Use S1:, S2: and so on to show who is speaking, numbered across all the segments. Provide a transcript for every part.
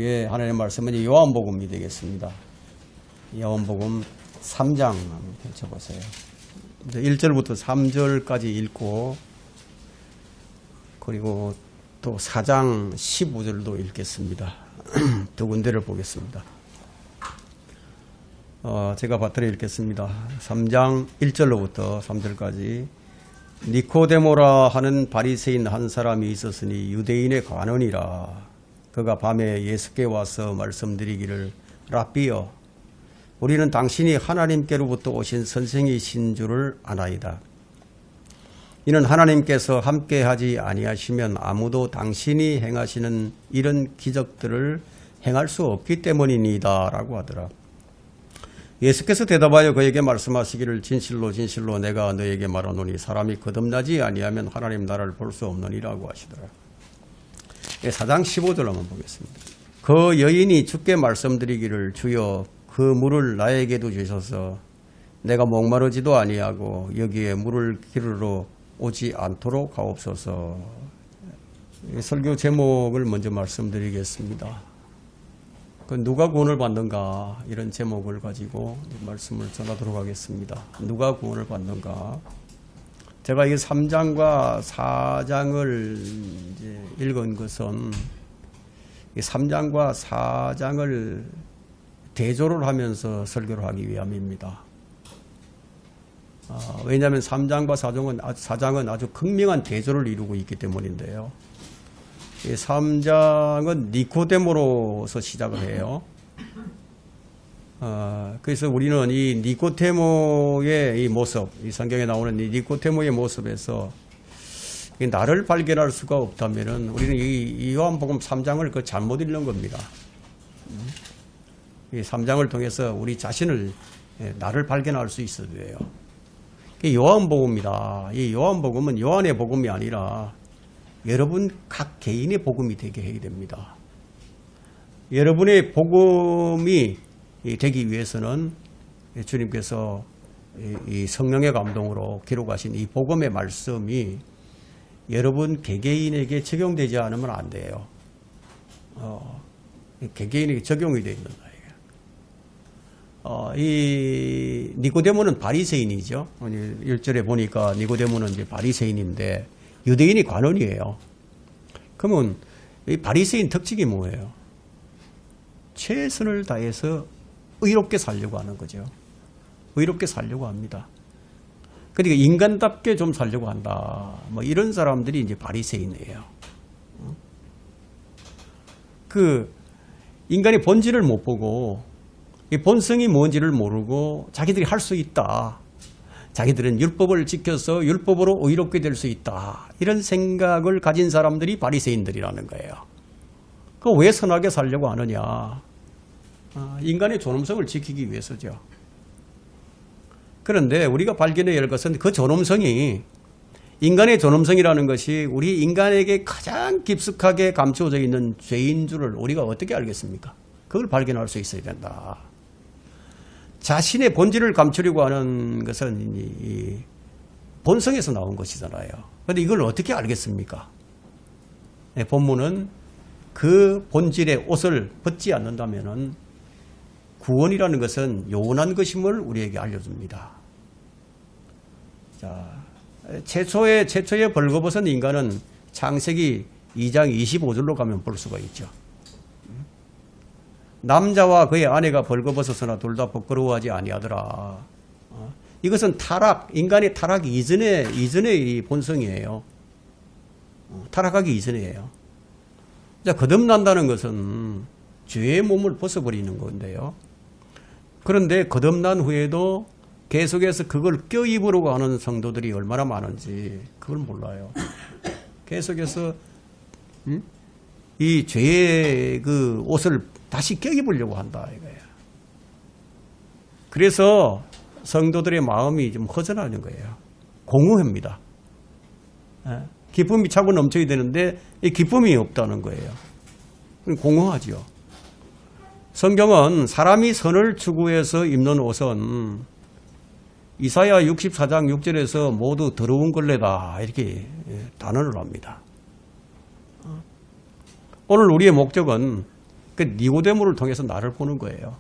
S1: 하루에 하나님의 말씀은 요한복음이 되겠습니다. 요한복음 3장 한번 펼쳐보세요. 1절부터 3절까지 읽고 그리고 또 4장 15절도 읽겠습니다. 두 군데를 보겠습니다. 제가 받들어 읽겠습니다. 3장 1절로부터 3절까지. 니코데모라 하는 바리새인 한 사람이 있었으니 유대인의 관원이라. 그가 밤에 예수께 와서 말씀드리기를 랍비여, 우리는 당신이 하나님께로부터 오신 선생이신 줄을 아나이다. 이는 하나님께서 함께하지 아니하시면 아무도 당신이 행하시는 이런 기적들을 행할 수 없기 때문이니이다 라고 하더라. 예수께서 대답하여 그에게 말씀하시기를 진실로 진실로 내가 너에게 말하노니 사람이 거듭나지 아니하면 하나님 나라를 볼 수 없느니라고 하시더라. 4장 15절 한번 보겠습니다. 그 여인이 주께 말씀드리기를 주여 그 물을 나에게도 주셔서 내가 목마르지도 아니하고 여기에 물을 기르러 오지 않도록 하옵소서. 설교 제목을 먼저 말씀드리겠습니다. 누가 구원을 받는가, 이런 제목을 가지고 말씀을 전하도록 하겠습니다. 누가 구원을 받는가. 제가 이 3장과 4장을 이제 읽은 것은 이 3장과 4장을 대조를 하면서 설교를 하기 위함입니다. 왜냐하면 3장과 4장은 아주 극명한 대조를 이루고 있기 때문인데요. 이 3장은 니코데모로서 시작을 해요. 그래서 우리는 이 니코데모의 이 모습, 이 성경에 나오는 이 니코데모의 모습에서 나를 발견할 수가 없다면은 우리는 이 요한복음 3장을 잘못 읽는 겁니다. 이 3장을 통해서 우리 자신을, 나를 발견할 수 있어야 돼요. 이 요한복음이다. 이 요한복음은 요한의 복음이 아니라 여러분 각 개인의 복음이 되게 해야 됩니다. 여러분의 복음이 되기 위해서는 주님께서 이 성령의 감동으로 기록하신 이 복음의 말씀이 여러분 개개인에게 적용되지 않으면 안 돼요. 개개인에게 적용이 되어 있는 거예요. 이 니고데모는 바리새인이죠. 1절에 보니까 니고데모는 이제 바리새인인데 유대인이 관원이에요. 그러면 이 바리새인 특징이 뭐예요? 최선을 다해서 의롭게 살려고 하는 거죠. 의롭게 살려고 합니다. 그러니까 인간답게 좀 살려고 한다. 뭐 이런 사람들이 이제 바리새인이에요. 그 인간의 본질을 못 보고 이 본성이 뭔지를 모르고 자기들이 할 수 있다. 자기들은 율법을 지켜서 율법으로 의롭게 될 수 있다. 이런 생각을 가진 사람들이 바리새인들이라는 거예요. 그 왜 선하게 살려고 하느냐? 인간의 존엄성을 지키기 위해서죠. 그런데 우리가 발견해야 할 것은 그 존엄성이, 인간의 존엄성이라는 것이 우리 인간에게 가장 깊숙하게 감추어져 있는 죄인 줄을 우리가 어떻게 알겠습니까? 그걸 발견할 수 있어야 된다. 자신의 본질을 감추려고 하는 것은 이 본성에서 나온 것이잖아요. 그런데 이걸 어떻게 알겠습니까? 본문은 그 본질의 옷을 벗지 않는다면은 구원이라는 것은 요원한 것임을 우리에게 알려줍니다. 자, 최초의 벌거벗은 인간은 창세기 2장 25절로 가면 볼 수가 있죠. 남자와 그의 아내가 벌거벗었으나 둘 다 부끄러워하지 아니하더라. 이것은 타락, 인간의 타락 이전의 이 본성이에요. 타락하기 이전이에요. 자, 거듭난다는 것은 죄의 몸을 벗어버리는 건데요. 그런데 거듭난 후에도 계속해서 그걸 껴입으려고 하는 성도들이 얼마나 많은지 그걸 몰라요. 계속해서 이 죄의 그 옷을 다시 껴입으려고 한다 이거예요. 그래서 성도들의 마음이 좀 허전하는 거예요. 공허합니다. 기쁨이 차고 넘쳐야 되는데 이 기쁨이 없다는 거예요. 공허하죠. 성경은 사람이 선을 추구해서 입는 옷은 이사야 64장 6절에서 모두 더러운 걸레다 이렇게 단언을 합니다. 오늘 우리의 목적은 그 니고데모를 통해서 나를 보는 거예요.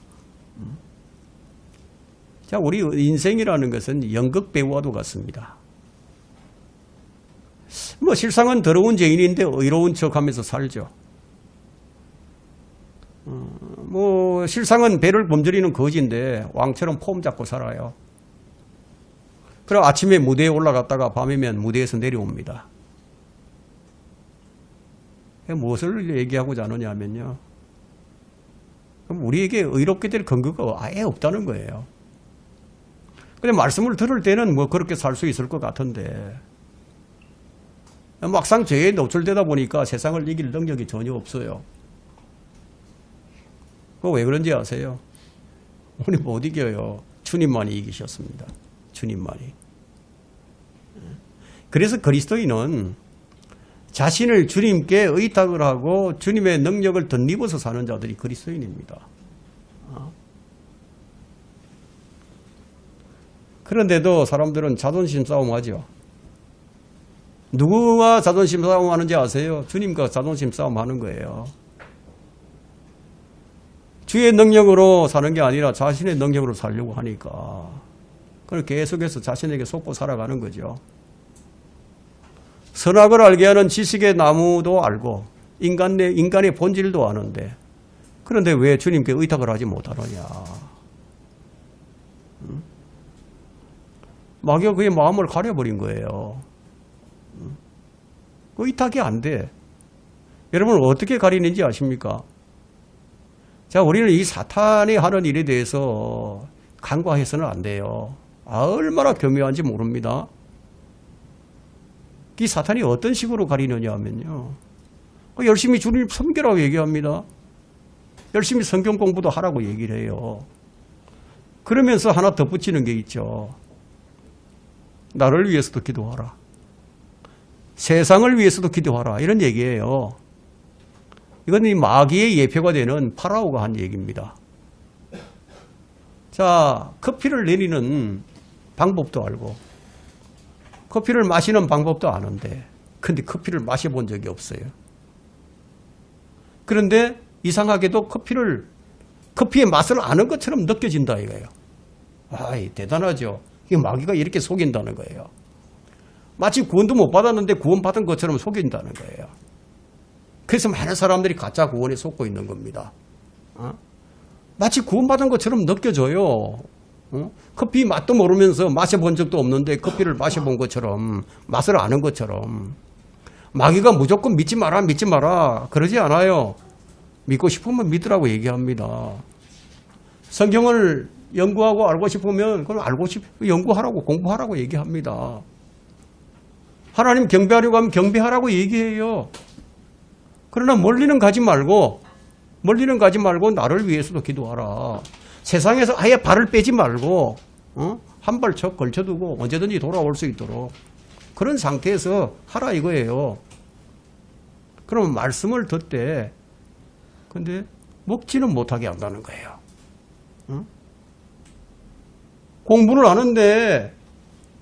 S1: 자, 우리 인생이라는 것은 연극 배우와도 같습니다. 뭐 실상은 더러운 죄인인데 의로운 척하면서 살죠. 뭐 실상은 배를 범저리는 거지인데 왕처럼 폼 잡고 살아요. 그럼 아침에 무대에 올라갔다가 밤이면 무대에서 내려옵니다. 무엇을 얘기하고자 하느냐면요, 그럼 우리에게 의롭게 될 근거가 아예 없다는 거예요. 근데 말씀을 들을 때는 뭐 그렇게 살 수 있을 것 같은데 막상 죄에 노출되다 보니까 세상을 이길 능력이 전혀 없어요. 그거 왜 그런지 아세요? 우리 못 이겨요. 주님만이 이기셨습니다. 주님만이. 그래서 그리스도인은 자신을 주님께 의탁을 하고 주님의 능력을 덧입어서 사는 자들이 그리스도인입니다. 그런데도 사람들은 자존심 싸움하죠. 누구와 자존심 싸움하는지 아세요? 주님과 자존심 싸움하는 거예요. 주의 능력으로 사는 게 아니라 자신의 능력으로 살려고 하니까 그걸 계속해서 자신에게 속고 살아가는 거죠. 선악을 알게 하는 지식의 나무도 알고 인간의 본질도 아는데 그런데 왜 주님께 의탁을 하지 못하느냐. 마귀가 그의 마음을 가려버린 거예요. 그 의탁이 안 돼. 여러분 어떻게 가리는지 아십니까? 자, 우리는 이 사탄이 하는 일에 대해서 간과해서는 안 돼요. 얼마나 교묘한지 모릅니다. 이 사탄이 어떤 식으로 가리느냐 하면요, 열심히 주님 섬기라고 얘기합니다. 열심히 성경 공부도 하라고 얘기를 해요. 그러면서 하나 덧붙이는 게 있죠. 나를 위해서도 기도하라. 세상을 위해서도 기도하라. 이런 얘기예요. 이건 이 마귀의 예표가 되는 파라오가 한 얘기입니다. 자, 커피를 내리는 방법도 알고 커피를 마시는 방법도 아는데 근데 커피를 마셔본 적이 없어요. 그런데 이상하게도 커피의 맛을 아는 것처럼 느껴진다 이거예요. 아이, 대단하죠. 이 마귀가 이렇게 속인다는 거예요. 마치 구원도 못 받았는데 구원받은 것처럼 속인다는 거예요. 그래서 많은 사람들이 가짜 구원에 속고 있는 겁니다. 마치 구원받은 것처럼 느껴져요. 커피 맛도 모르면서 마셔본 적도 없는데 커피를 마셔본 것처럼, 맛을 아는 것처럼. 마귀가 무조건 믿지 마라 그러지 않아요. 믿고 싶으면 믿으라고 얘기합니다. 성경을 연구하고 알고 싶으면 그걸 연구하라고, 공부하라고 얘기합니다. 하나님 경배하려고 하면 경배하라고 얘기해요. 그러나 멀리는 가지 말고 나를 위해서도 기도하라. 세상에서 아예 발을 빼지 말고 한 발 척 걸쳐두고 언제든지 돌아올 수 있도록 그런 상태에서 하라 이거예요. 그러면 말씀을 듣되 근데 먹지는 못하게 한다는 거예요. 공부를 하는데,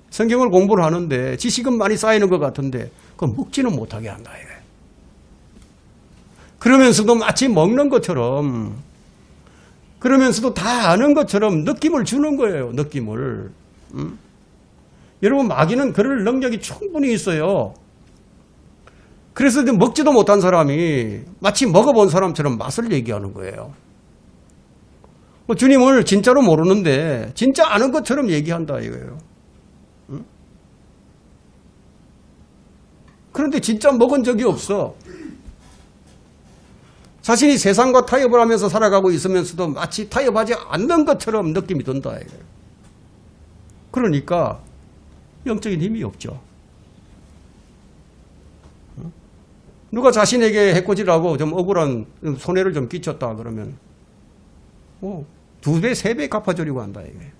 S1: 성경을 공부를 하는데 지식은 많이 쌓이는 것 같은데 그건 먹지는 못하게 한다 이거예요. 그러면서도 마치 먹는 것처럼, 그러면서도 다 아는 것처럼 느낌을 주는 거예요. 느낌을. 여러분, 마귀는 그럴 능력이 충분히 있어요. 그래서 먹지도 못한 사람이 마치 먹어본 사람처럼 맛을 얘기하는 거예요. 주님을 진짜로 모르는데 진짜 아는 것처럼 얘기한다 이거예요. 그런데 진짜 먹은 적이 없어. 자신이 세상과 타협을 하면서 살아가고 있으면서도 마치 타협하지 않는 것처럼 느낌이 든다 이거예요. 그러니까 영적인 힘이 없죠. 누가 자신에게 해코지라고 좀 억울한 손해를 좀 끼쳤다 그러면 2배, 3배 갚아주려고 한다 이거예요.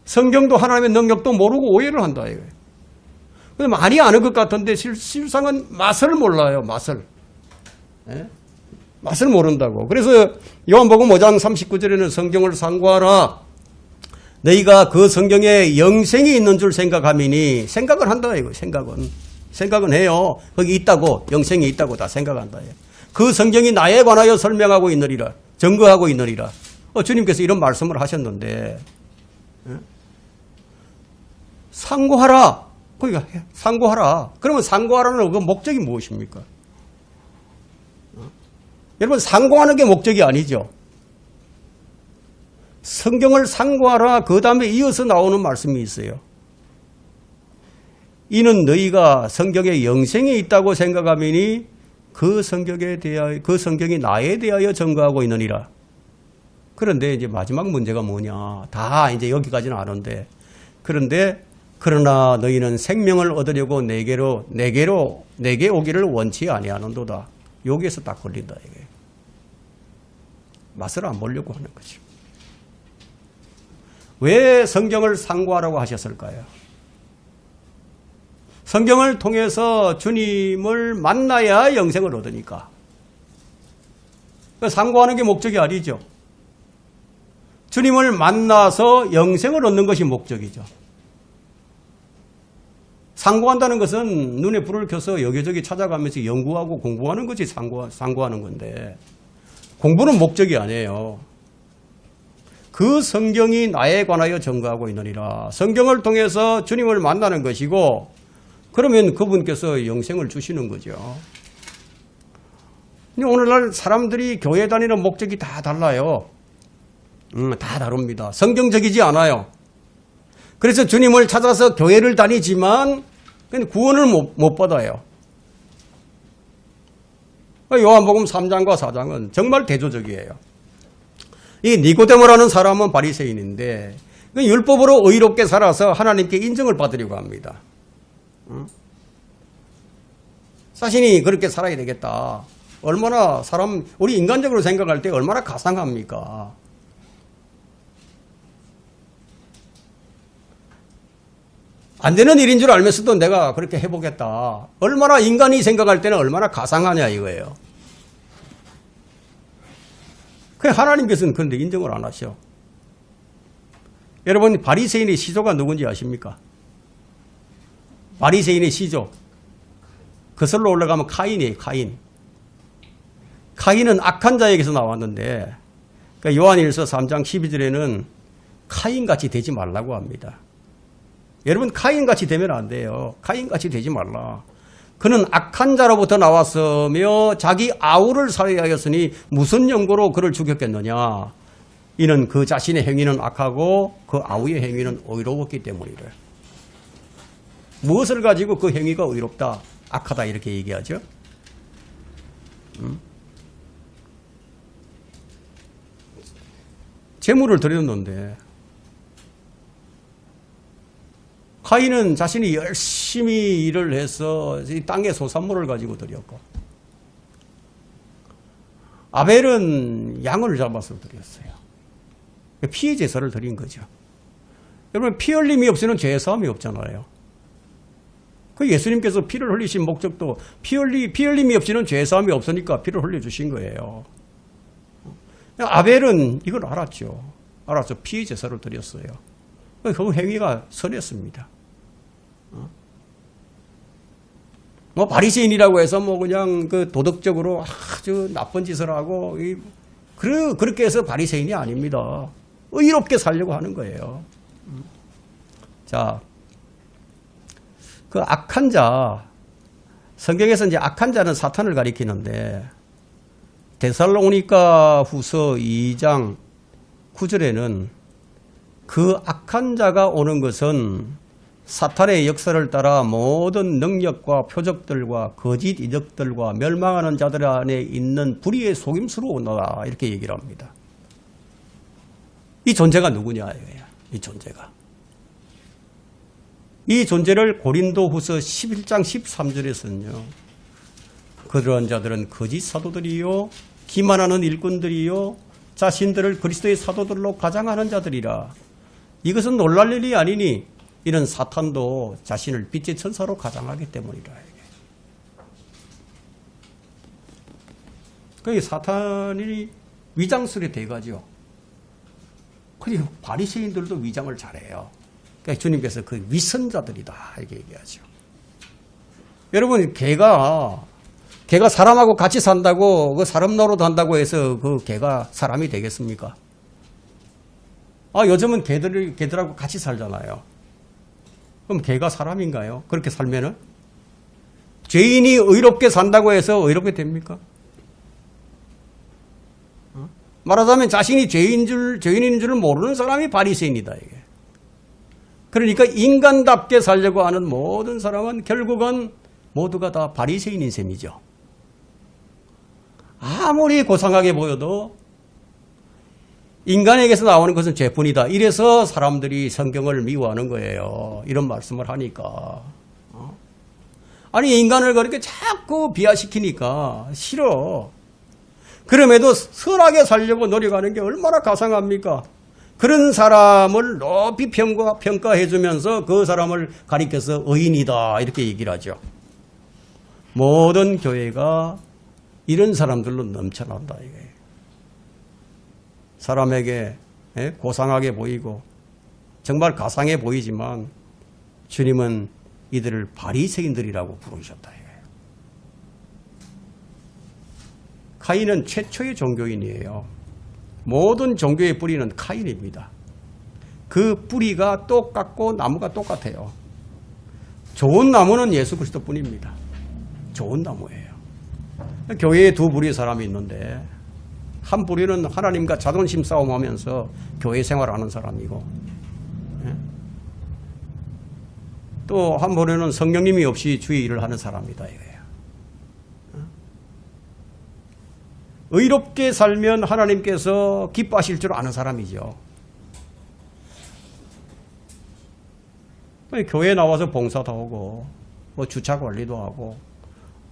S1: 성경도 하나님의 능력도 모르고 오해를 한다 이거예요. 근데 많이 아는 것 같은데 실상은 맛을 몰라요. 맛을. 예? 맛을 모른다고. 그래서 요한복음 5장 39절에는 성경을 상고하라. 너희가 그 성경에 영생이 있는 줄 생각하미니, 생각을 한다 이거. 생각은 해요. 거기 있다고, 영생이 있다고 다 생각한다. 그 성경이 나에 관하여 설명하고 있느니라. 증거하고 있느니라. 주님께서 이런 말씀을 하셨는데 상고하라. 그러니까 상고하라. 그러면 상고하라는 그 목적이 무엇입니까? 여러분 상고하는 게 목적이 아니죠. 성경을 상고하라. 그 다음에 이어서 나오는 말씀이 있어요. 이는 너희가 성경에 영생이 있다고 생각하미니 그 성경이 나에 대하여 증거하고 있느니라. 그런데 이제 마지막 문제가 뭐냐. 다 이제 여기까지는 아는데. 그러나 너희는 생명을 얻으려고 내게 오기를 원치 아니하는도다. 여기에서 딱 걸린다 이게. 맛을 안 보려고 하는 거죠. 왜 성경을 상고하라고 하셨을까요? 성경을 통해서 주님을 만나야 영생을 얻으니까. 상고하는 게 목적이 아니죠. 주님을 만나서 영생을 얻는 것이 목적이죠. 상고한다는 것은 눈에 불을 켜서 여기저기 찾아가면서 연구하고 공부하는 것이 상고하는 건데 공부는 목적이 아니에요. 그 성경이 나에 관하여 증거하고 있느니라. 성경을 통해서 주님을 만나는 것이고 그러면 그분께서 영생을 주시는 거죠. 오늘날 사람들이 교회 다니는 목적이 다 달라요. 다 다릅니다. 성경적이지 않아요. 그래서 주님을 찾아서 교회를 다니지만 구원을 못 받아요. 요한복음 3장과 4장은 정말 대조적이에요. 이 니고데모라는 사람은 바리새인인데 율법으로 의롭게 살아서 하나님께 인정을 받으려고 합니다. 자신이 그렇게 살아야 되겠다. 얼마나 우리 인간적으로 생각할 때 얼마나 가상합니까? 안 되는 일인 줄 알면서도 내가 그렇게 해보겠다. 얼마나 인간이 생각할 때는 얼마나 가상하냐 이거예요. 하나님께서는 그런데 인정을 안 하셔. 여러분 바리새인의 시조가 누군지 아십니까? 바리새인의 시조. 거슬러 올라가면 카인이에요. 카인은 악한 자에게서 나왔는데 요한일서 3장 12절에는 카인같이 되지 말라고 합니다. 여러분 카인같이 되면 안 돼요. 카인같이 되지 말라. 그는 악한 자로부터 나왔으며 자기 아우를 살해하였으니 무슨 연고로 그를 죽였겠느냐. 이는 그 자신의 행위는 악하고 그 아우의 행위는 의로웠기 때문이래. 무엇을 가지고 그 행위가 의롭다, 악하다 이렇게 얘기하죠. 재물을 드렸는데 카인은 자신이 열심히 일을 해서 이 땅의 소산물을 가지고 드렸고 아벨은 양을 잡아서 드렸어요. 피의 제사를 드린 거죠. 여러분 피 흘림이 없이는 죄 사함이 없잖아요. 그 예수님께서 피를 흘리신 목적도 피 흘림이 없이는 죄 사함이 없으니까 피를 흘려주신 거예요. 아벨은 이걸 알았죠. 알아서 피의 제사를 드렸어요. 그 행위가 선했습니다. 바리새인이라고 해서 그냥 도덕적으로 아주 나쁜 짓을 하고 그렇게 해서 바리새인이 아닙니다. 의롭게 살려고 하는 거예요. 자, 그 악한 자, 성경에서 이제 악한 자는 사탄을 가리키는데 데살로니가 후서 2장 9절에는 그 악한 자가 오는 것은 사탄의 역사를 따라 모든 능력과 표적들과 거짓 이적들과 멸망하는 자들 안에 있는 불의의 속임수로 온다 이렇게 얘기를 합니다. 이 존재가 누구냐 이거예요. 이 존재를 고린도후서 11장 13절에서는요. 그러한 자들은 거짓 사도들이요 기만하는 일꾼들이요 자신들을 그리스도의 사도들로 가장하는 자들이라. 이것은 놀랄 일이 아니니 이는 사탄도 자신을 빛의 천사로 가장하기 때문이라. 그게 사탄이 위장술에 대가죠. 그리고 바리새인들도 위장을 잘해요. 그러니까 주님께서 그 위선자들이다 이렇게 얘기하죠. 여러분 개가 개가 사람하고 같이 산다고 그 사람 노릇 한다고 해서 그 개가 사람이 되겠습니까? 요즘은 개들하고 같이 살잖아요. 그럼 개가 사람인가요? 그렇게 살면은? 죄인이 의롭게 산다고 해서 의롭게 됩니까? 말하자면 자신이 죄인인 줄 모르는 사람이 바리새인이다, 이게. 그러니까 인간답게 살려고 하는 모든 사람은 결국은 모두가 다 바리새인인 셈이죠. 아무리 고상하게 보여도 인간에게서 나오는 것은 죄뿐이다. 이래서 사람들이 성경을 미워하는 거예요. 이런 말씀을 하니까. 아니, 인간을 그렇게 자꾸 비하시키니까 싫어. 그럼에도 선하게 살려고 노력하는 게 얼마나 가상합니까? 그런 사람을 높이 평가해주면서 그 사람을 가리켜서 의인이다 이렇게 얘기를 하죠. 모든 교회가 이런 사람들로 넘쳐난다. 이게. 사람에게 고상하게 보이고 정말 가상해 보이지만 주님은 이들을 바리새인들이라고 부르셨다. 카인은 최초의 종교인이에요. 모든 종교의 뿌리는 카인입니다. 그 뿌리가 똑같고 나무가 똑같아요. 좋은 나무는 예수 그리스도뿐입니다. 좋은 나무예요. 교회에 두 부류의 사람이 있는데 한 부류는 하나님과 자존심 싸움하면서 교회 생활하는 사람이고 또 한 부류는 성령님이 없이 주의 일을 하는 사람이다 이거예요. 의롭게 살면 하나님께서 기뻐하실 줄 아는 사람이죠. 교회에 나와서 봉사도 하고 뭐 주차 관리도 하고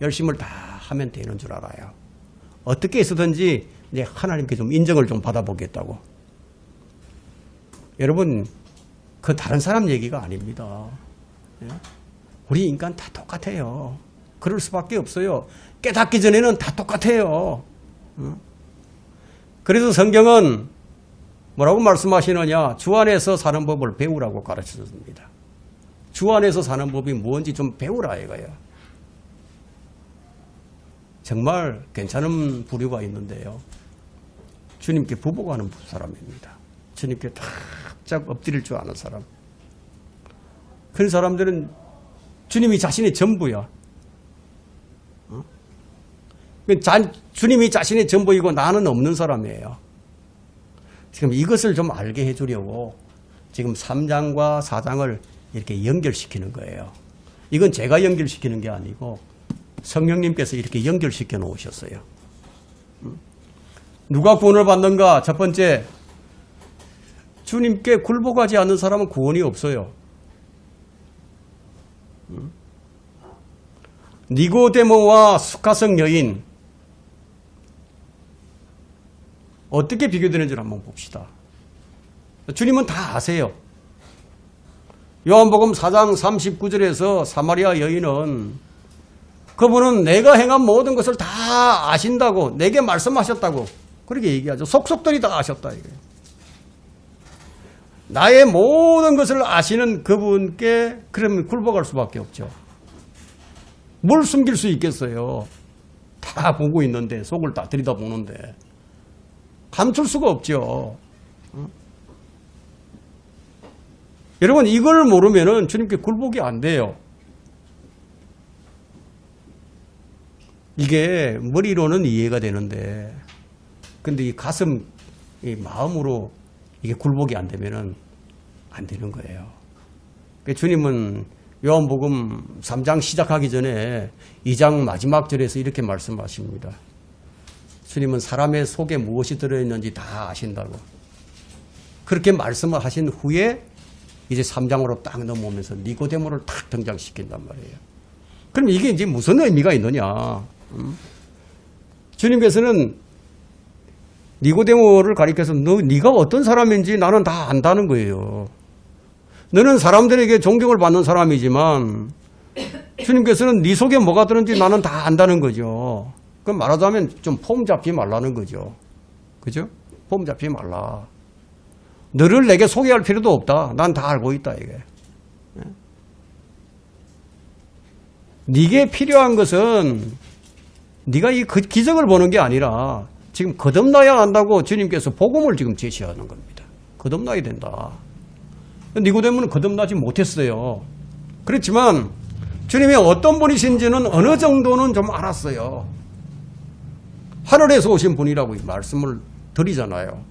S1: 열심을 다 하면 되는 줄 알아요. 어떻게 해서든지 이제 하나님께 좀 인정을 좀 받아보겠다고. 여러분, 그 다른 사람 얘기가 아닙니다. 우리 인간 다 똑같아요. 그럴 수밖에 없어요. 깨닫기 전에는 다 똑같아요. 그래서 성경은 뭐라고 말씀하시느냐? 주 안에서 사는 법을 배우라고 가르쳐줍니다. 주 안에서 사는 법이 뭔지 좀 배우라 이거예요. 정말 괜찮은 부류가 있는데요. 주님께 부복하는 사람입니다. 주님께 탁 엎드릴 줄 아는 사람. 그런 사람들은 주님이 자신의 전부야. 주님이 자신의 전부이고 나는 없는 사람이에요. 지금 이것을 좀 알게 해주려고 지금 3장과 4장을 이렇게 연결시키는 거예요. 이건 제가 연결시키는 게 아니고 성령님께서 이렇게 연결시켜 놓으셨어요. 누가 구원을 받는가? 첫 번째, 주님께 굴복하지 않는 사람은 구원이 없어요. 니고데모와 수가성 여인 어떻게 비교되는지 한번 봅시다. 주님은 다 아세요. 요한복음 4장 39절에서 사마리아 여인은 그분은 내가 행한 모든 것을 다 아신다고 내게 말씀하셨다고 그렇게 얘기하죠. 속속들이 다 아셨다 이거예요. 나의 모든 것을 아시는 그분께 그러면 굴복할 수밖에 없죠. 뭘 숨길 수 있겠어요. 다 보고 있는데 속을 다 들여다보는데 감출 수가 없죠. 여러분 이걸 모르면은 주님께 굴복이 안 돼요. 이게 머리로는 이해가 되는데 근데 이 가슴, 이 마음으로 이게 굴복이 안 되면은 안 되는 거예요. 주님은 요한복음 3장 시작하기 전에 2장 마지막 절에서 이렇게 말씀하십니다. 주님은 사람의 속에 무엇이 들어있는지 다 아신다고. 그렇게 말씀을 하신 후에 이제 3장으로 딱 넘어오면서 니고데모를 탁 등장시킨단 말이에요. 그럼 이게 이제 무슨 의미가 있느냐. 주님께서는 니고데모를 가리켜서 네가 어떤 사람인지 나는 다 안다는 거예요. 너는 사람들에게 존경을 받는 사람이지만 주님께서는 네 속에 뭐가 들었는지 나는 다 안다는 거죠. 그럼 말하자면 좀 폼 잡지 말라는 거죠. 그죠? 폼 잡지 말라. 너를 내게 소개할 필요도 없다. 난 다 알고 있다 이게. 네게 필요한 것은 네가 이 기적을 보는 게 아니라 지금 거듭나야 한다고 주님께서 복음을 지금 제시하는 겁니다. 거듭나야 된다. 니고데모는 거듭나지 못했어요. 그렇지만 주님이 어떤 분이신지는 어느 정도는 좀 알았어요. 하늘에서 오신 분이라고 말씀을 드리잖아요.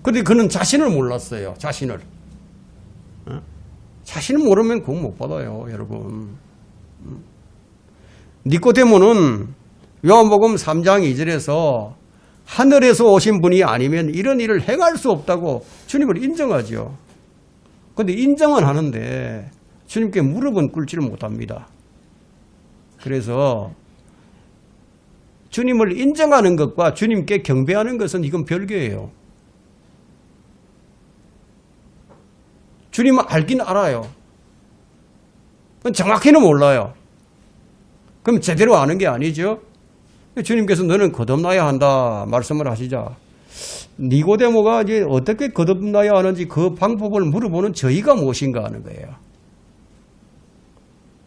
S1: 그런데 그는 자신을 몰랐어요. 자신을. 자신을 모르면 구원 못 받아요, 여러분. 니고데모는 요한복음 3장 2절에서 하늘에서 오신 분이 아니면 이런 일을 행할 수 없다고 주님을 인정하죠. 그런데 인정은 하는데 주님께 무릎은 꿇지를 못합니다. 그래서 주님을 인정하는 것과 주님께 경배하는 것은 이건 별개예요. 주님은 알긴 알아요. 정확히는 몰라요. 그럼 제대로 아는 게 아니죠. 주님께서 너는 거듭나야 한다 말씀을 하시자. 니고데모가 이제 어떻게 거듭나야 하는지 그 방법을 물어보는 저희가 무엇인가 하는 거예요.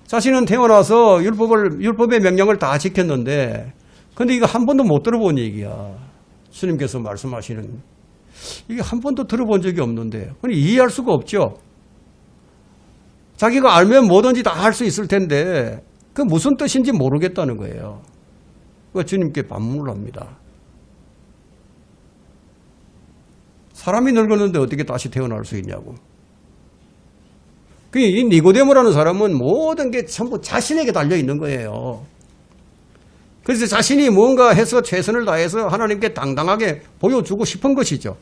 S1: 자신은 태어나서 율법의 명령을 다 지켰는데, 근데 이거 한 번도 못 들어본 얘기야. 주님께서 말씀하시는. 이게 한 번도 들어본 적이 없는데, 그럼 이해할 수가 없죠. 자기가 알면 뭐든지 다 할 수 있을 텐데, 그 무슨 뜻인지 모르겠다는 거예요. 주님께 반문을 합니다. 사람이 늙었는데 어떻게 다시 태어날 수 있냐고. 이 니고데모라는 사람은 모든 게 전부 자신에게 달려 있는 거예요. 그래서 자신이 뭔가 해서 최선을 다해서 하나님께 당당하게 보여주고 싶은 것이죠.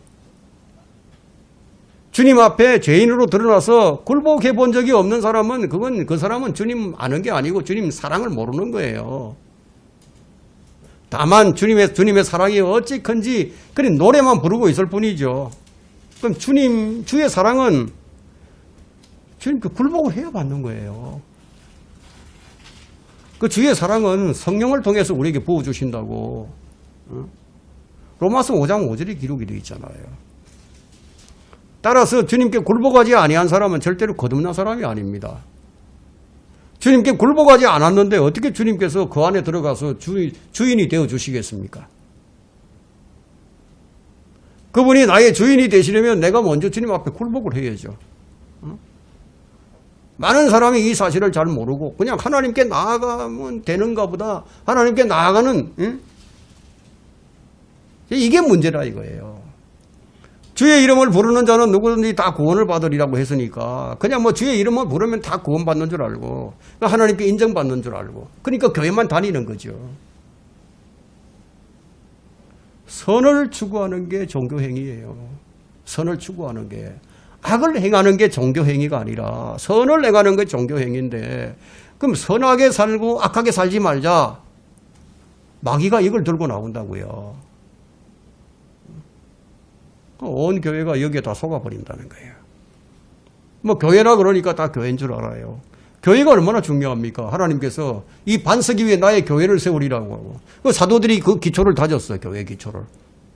S1: 주님 앞에 죄인으로 드러나서 굴복해 본 적이 없는 사람은 그 사람은 주님 아는 게 아니고 주님 사랑을 모르는 거예요. 다만 주님의 사랑이 어찌 큰지 그런 노래만 부르고 있을 뿐이죠. 그럼 주의 사랑은 주님 굴복을 해야 받는 거예요. 그 주의 사랑은 성령을 통해서 우리에게 부어주신다고. 로마서 5장 5절에 기록이 되어 있잖아요. 따라서 주님께 굴복하지 아니한 사람은 절대로 거듭난 사람이 아닙니다. 주님께 굴복하지 않았는데 어떻게 주님께서 그 안에 들어가서 주인이 되어 주시겠습니까? 그분이 나의 주인이 되시려면 내가 먼저 주님 앞에 굴복을 해야죠. 많은 사람이 이 사실을 잘 모르고 그냥 하나님께 나아가면 되는가 보다. 하나님께 나아가는 이게 문제라 이거예요. 주의 이름을 부르는 자는 누구든지 다 구원을 받으리라고 했으니까 그냥 뭐 주의 이름을 부르면 다 구원받는 줄 알고 하나님께 인정받는 줄 알고 그러니까 교회만 다니는 거죠. 선을 추구하는 게 종교행위예요. 선을 추구하는 게. 악을 행하는 게 종교행위가 아니라 선을 행하는 게 종교행위인데 그럼 선하게 살고 악하게 살지 말자. 마귀가 이걸 들고 나온다고요. 온 교회가 여기에 다 속아버린다는 거예요. 뭐 교회라 그러니까 다 교회인 줄 알아요. 교회가 얼마나 중요합니까? 하나님께서 이 반석 위에 나의 교회를 세우리라고 하고 그 사도들이 그 기초를 다졌어요. 교회 기초를.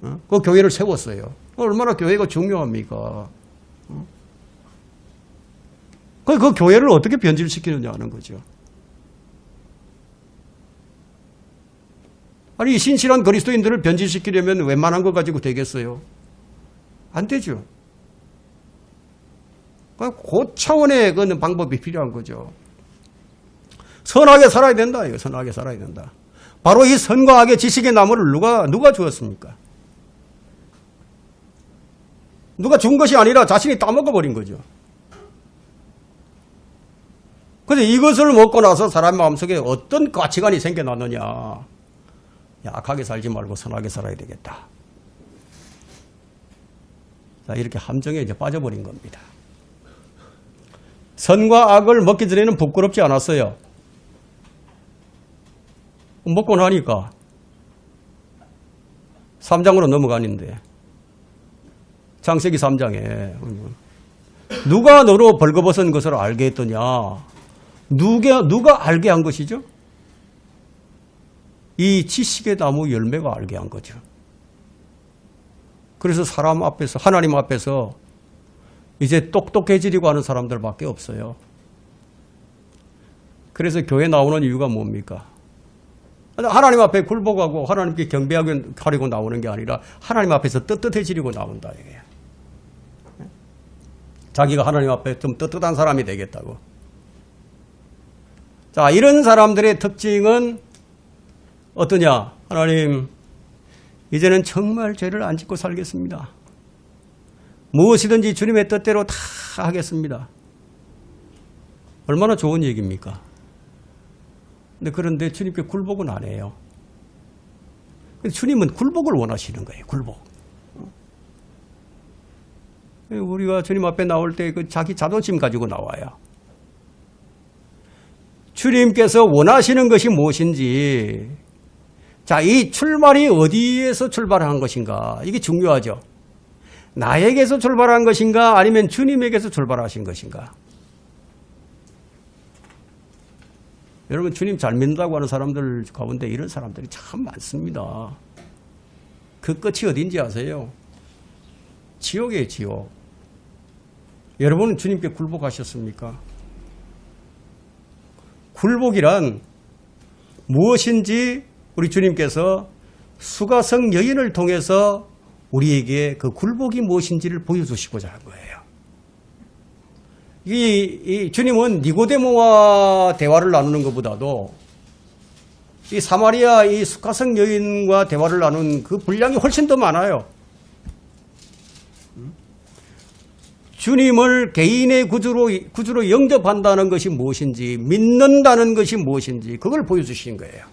S1: 그 교회를 세웠어요. 얼마나 교회가 중요합니까? 그 교회를 어떻게 변질시키느냐 하는 거죠. 아니 신실한 그리스도인들을 변질시키려면 웬만한 거 가지고 되겠어요? 안 되죠. 그 차원의 그 방법이 필요한 거죠. 선하게 살아야 된다. 이거 선하게 살아야 된다. 바로 이 선과 악의 지식의 나무를 누가 주었습니까? 누가 준 것이 아니라 자신이 따먹어버린 거죠. 그런데 이것을 먹고 나서 사람 마음속에 어떤 가치관이 생겨났느냐. 악하게 살지 말고 선하게 살아야 되겠다. 자, 이렇게 함정에 이제 빠져버린 겁니다. 선과 악을 먹기 전에는 부끄럽지 않았어요. 먹고 나니까 3장으로 넘어가는데 창세기 3장에 누가 너로 벌거벗은 것을 알게 했더냐. 누가 알게 한 것이죠? 이 지식의 나무 열매가 알게 한 거죠. 그래서 사람 앞에서 하나님 앞에서 이제 똑똑해지려고 하는 사람들밖에 없어요. 그래서 교회 나오는 이유가 뭡니까? 하나님 앞에 굴복하고 하나님께 경배하려고 나오는 게 아니라 하나님 앞에서 떳떳해지려고 나온다. 이게. 자기가 하나님 앞에 좀 떳떳한 사람이 되겠다고. 자, 이런 사람들의 특징은 어떠냐? 하나님, 이제는 정말 죄를 안 짓고 살겠습니다. 무엇이든지 주님의 뜻대로 다 하겠습니다. 얼마나 좋은 얘기입니까? 그런데 주님께 굴복은 안 해요. 주님은 굴복을 원하시는 거예요. 굴복. 우리가 주님 앞에 나올 때 그 자기 자존심 가지고 나와요. 주님께서 원하시는 것이 무엇인지, 자, 이 출발이 어디에서 출발한 것인가? 이게 중요하죠. 나에게서 출발한 것인가? 아니면 주님에게서 출발하신 것인가? 여러분, 주님 잘 믿는다고 하는 사람들 가운데 이런 사람들이 참 많습니다. 그 끝이 어딘지 아세요? 지옥이에요, 지옥. 여러분은 주님께 굴복하셨습니까? 굴복이란 무엇인지 우리 주님께서 수가성 여인을 통해서 우리에게 그 굴복이 무엇인지를 보여주시고자 한 거예요. 이 주님은 니고데모와 대화를 나누는 것보다도 이 사마리아 이 수가성 여인과 대화를 나눈 그 분량이 훨씬 더 많아요. 주님을 개인의 구주로 영접한다는 것이 무엇인지, 믿는다는 것이 무엇인지, 그걸 보여주신 거예요.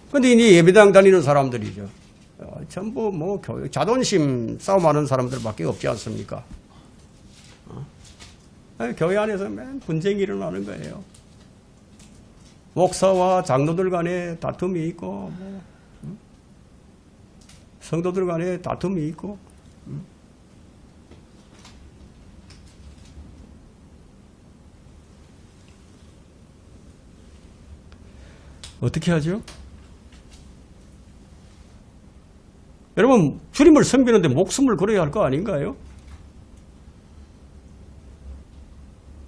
S1: 그런데 이제 예배당 다니는 사람들이죠. 전부 뭐 자존심 싸움하는 사람들밖에 없지 않습니까? 교회 안에서 맨 분쟁이 일어나는 거예요. 목사와 장로들 간에 다툼이 있고, 성도들 간에 다툼이 있고, 어떻게 하죠? 여러분, 주님을 섬기는데 목숨을 걸어야 할 거 아닌가요?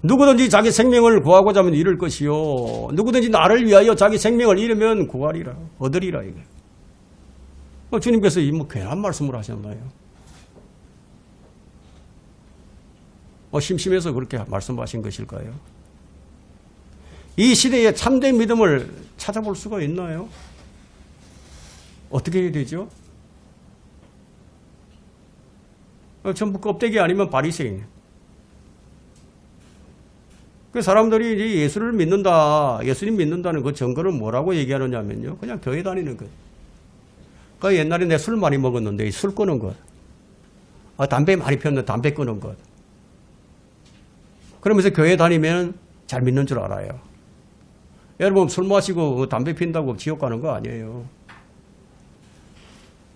S1: 누구든지 자기 생명을 구하고자 하면 잃을 것이요, 누구든지 나를 위하여 자기 생명을 잃으면 구하리라, 얻으리라. 이게. 주님께서 이 뭐 괜한 말씀을 하셨나요? 심심해서 그렇게 말씀하신 것일까요? 이 시대에 참된 믿음을 찾아볼 수가 있나요? 어떻게 해야 되죠? 전부 껍데기 아니면 바리새인. 그 사람들이 이제 예수를 믿는다, 예수님 믿는다는 그 증거를 뭐라고 얘기하느냐면요, 그냥 교회 다니는 것. 그 옛날에 내 술 많이 먹었는데 술 끊은 것, 담배 많이 피웠는데 담배 끊은 것. 그러면서 교회 다니면 잘 믿는 줄 알아요. 여러분, 술 마시고 담배 핀다고 지옥 가는 거 아니에요.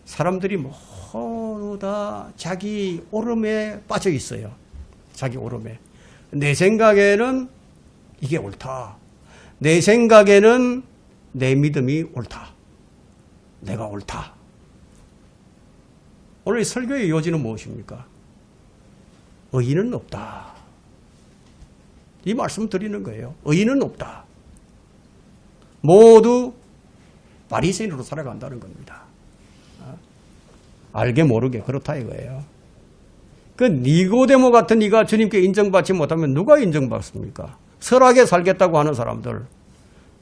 S1: 사람들이 모두 다 자기 오름에 빠져 있어요. 자기 오름에. 내 생각에는 이게 옳다. 내 생각에는 내 믿음이 옳다. 내가 옳다. 오늘 설교의 요지는 무엇입니까? 의인은 없다. 이 말씀 드리는 거예요. 의인은 없다. 모두 바리새인으로 살아간다는 겁니다. 알게 모르게 그렇다 이거예요. 그 니고데모 같은 이가 주님께 인정받지 못하면 누가 인정받습니까? 선하게 살겠다고 하는 사람들.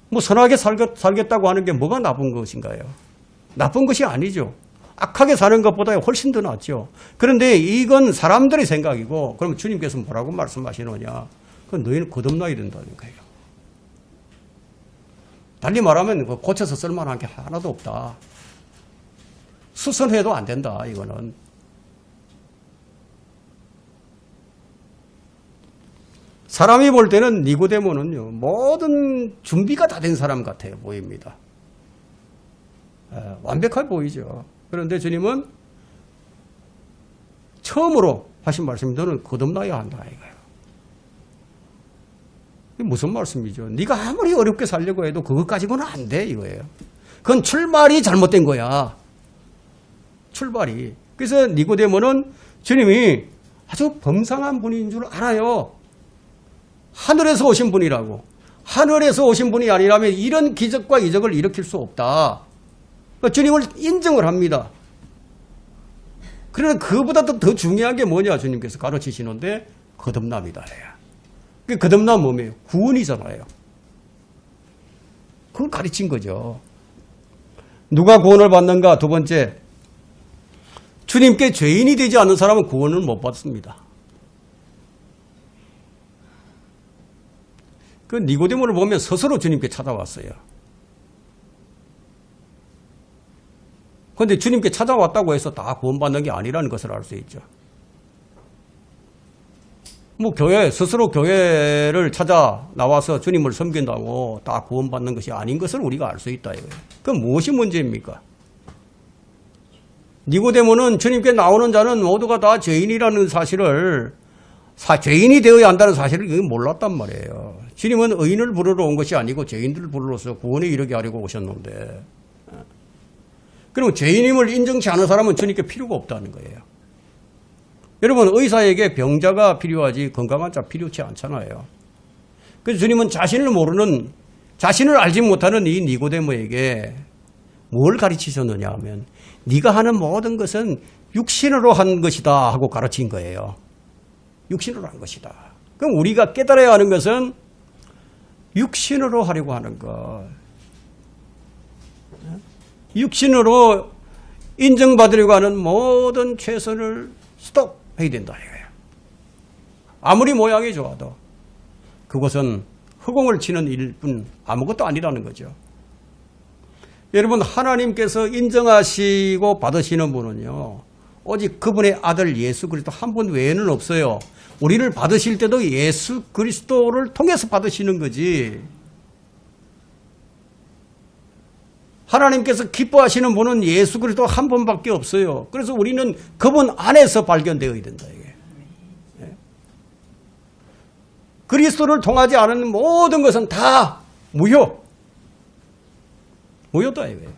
S1: 뭐 선하게 살겠다고 하는 게 뭐가 나쁜 것인가요? 나쁜 것이 아니죠. 악하게 사는 것보다 훨씬 더 낫죠. 그런데 이건 사람들의 생각이고, 그럼 주님께서 뭐라고 말씀하시느냐? 그건 너희는 거듭나야 된다는 거예요. 달리 말하면 고쳐서 쓸만한 게 하나도 없다. 수선해도 안 된다, 이거는. 사람이 볼 때는 니고데모는요, 모든 준비가 다 된 사람 같아요, 보입니다. 완벽하게 보이죠. 그런데 주님은 처음으로 하신 말씀이 너는 거듭나야 한다, 이거예요. 이게 무슨 말씀이죠? 네가 아무리 어렵게 살려고 해도 그것 가지고는 안 돼, 이거예요. 그건 출발이 잘못된 거야. 출발이. 그래서 니고데모는 주님이 아주 범상한 분인 줄 알아요. 하늘에서 오신 분이라고. 하늘에서 오신 분이 아니라면 이런 기적과 이적을 일으킬 수 없다. 그러니까 주님을 인정을 합니다. 그러나 그보다도 더 중요한 게 뭐냐 주님께서 가르치시는데 거듭남이다. 그 거듭남 뭐예요? 구원이잖아요. 그걸 가르친 거죠. 누가 구원을 받는가? 두 번째, 주님께 죄인이 되지 않는 사람은 구원을 못 받습니다. 그 니고데모를 보면 스스로 주님께 찾아왔어요. 그런데 주님께 찾아왔다고 해서 다 구원받는 게 아니라는 것을 알 수 있죠. 뭐 스스로 교회를 찾아 나와서 주님을 섬긴다고 다 구원받는 것이 아닌 것을 우리가 알 수 있다 이거예요. 그럼 무엇이 문제입니까? 니고데모는 주님께 나오는 자는 모두가 다 죄인이라는 사실을 죄인이 되어야 한다는 사실을 몰랐단 말이에요. 주님은 의인을 부르러 온 것이 아니고 죄인들을 부르러서 구원에 이르게 하려고 오셨는데, 그러면 죄인임을 인정치 않은 사람은 주님께 필요가 없다는 거예요. 여러분, 의사에게 병자가 필요하지 건강한 자 필요치 않잖아요. 그래서 주님은 자신을 알지 못하는 이 니고데모에게 뭘 가르치셨느냐 하면 네가 하는 모든 것은 육신으로 한 것이다 하고 가르친 거예요. 육신으로 한 것이다. 그럼 우리가 깨달아야 하는 것은 육신으로 하려고 하는 것. 육신으로 인정받으려고 하는 모든 최선을 스톱해야 된다 이거예요. 아무리 모양이 좋아도 그것은 허공을 치는 일뿐 아무것도 아니라는 거죠. 여러분, 하나님께서 인정하시고 받으시는 분은요, 오직 그분의 아들 예수 그리스도 한 분 외에는 없어요. 우리를 받으실 때도 예수 그리스도를 통해서 받으시는 거지. 하나님께서 기뻐하시는 분은 예수 그리스도 한 분밖에 없어요. 그래서 우리는 그분 안에서 발견되어야 된다 이게. 그리스도를 통하지 않은 모든 것은 다 무효다 이거예요.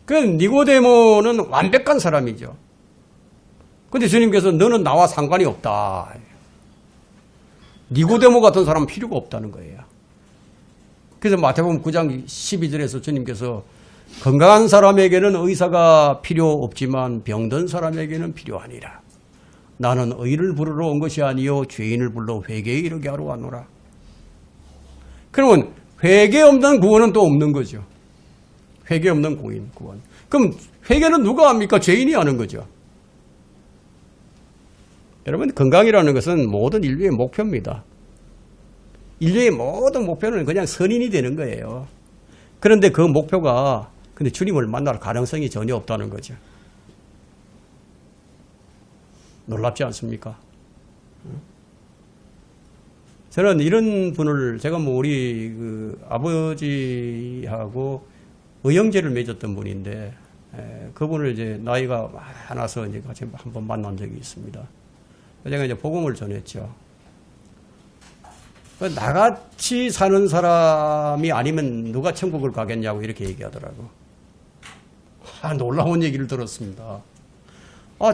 S1: 그 니고데모는 완벽한 사람이죠. 근데 주님께서 너는 나와 상관이 없다. 니고데모 같은 사람은 필요가 없다는 거예요. 그래서 마태복음 9장 12절에서 주님께서 건강한 사람에게는 의사가 필요 없지만 병든 사람에게는 필요하니라. 나는 의를 부르러 온 것이 아니요 죄인을 불러 회개에 이르게 하러 왔노라. 그러면 회개 없는 구원은 또 없는 거죠. 회개 없는 구원. 그럼 회개는 누가 합니까? 죄인이 하는 거죠. 여러분, 건강이라는 것은 모든 인류의 목표입니다. 인류의 모든 목표는 그냥 선인이 되는 거예요. 그런데 그 목표가 근데 주님을 만날 가능성이 전혀 없다는 거죠. 놀랍지 않습니까? 저는 이런 분을 제가 우리 아버지하고 의형제를 맺었던 분인데 그분을 이제 나이가 많아서 이제 같이 한번 만난 적이 있습니다. 제가 이제 복음을 전했죠. 나같이 사는 사람이 아니면 누가 천국을 가겠냐고 이렇게 얘기하더라고. 놀라운 얘기를 들었습니다.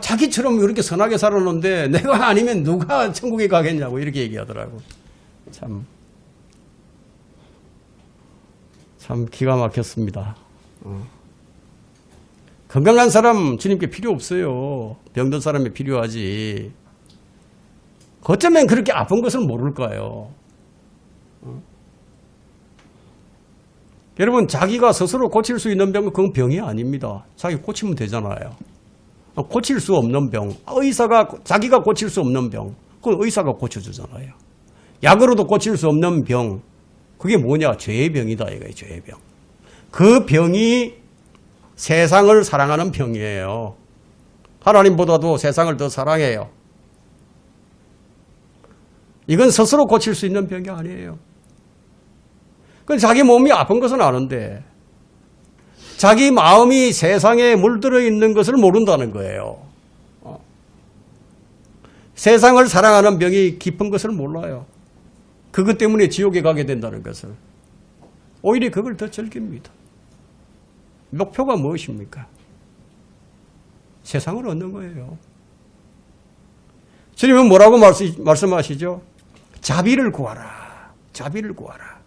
S1: 자기처럼 이렇게 선하게 살았는데 내가 아니면 누가 천국에 가겠냐고 이렇게 얘기하더라고. 참 기가 막혔습니다. 건강한 사람 주님께 필요 없어요. 병든 사람이 필요하지. 어쩌면 그렇게 아픈 것을 모를까요? 여러분, 자기가 스스로 고칠 수 있는 병은 그건 병이 아닙니다. 자기 고치면 되잖아요. 고칠 수 없는 병, 자기가 고칠 수 없는 병, 그건 의사가 고쳐주잖아요. 약으로도 고칠 수 없는 병, 그게 뭐냐? 죄의 병이다 이거예요. 죄의 병. 그 병이 세상을 사랑하는 병이에요. 하나님보다도 세상을 더 사랑해요. 이건 스스로 고칠 수 있는 병이 아니에요. 자기 몸이 아픈 것은 아는데 자기 마음이 세상에 물들어 있는 것을 모른다는 거예요. 세상을 사랑하는 병이 깊은 것을 몰라요. 그것 때문에 지옥에 가게 된다는 것을. 오히려 그걸 더 즐깁니다. 목표가 무엇입니까? 세상을 얻는 거예요. 주님은 뭐라고 말씀하시죠? 자비를 구하라. 자비를 구하라.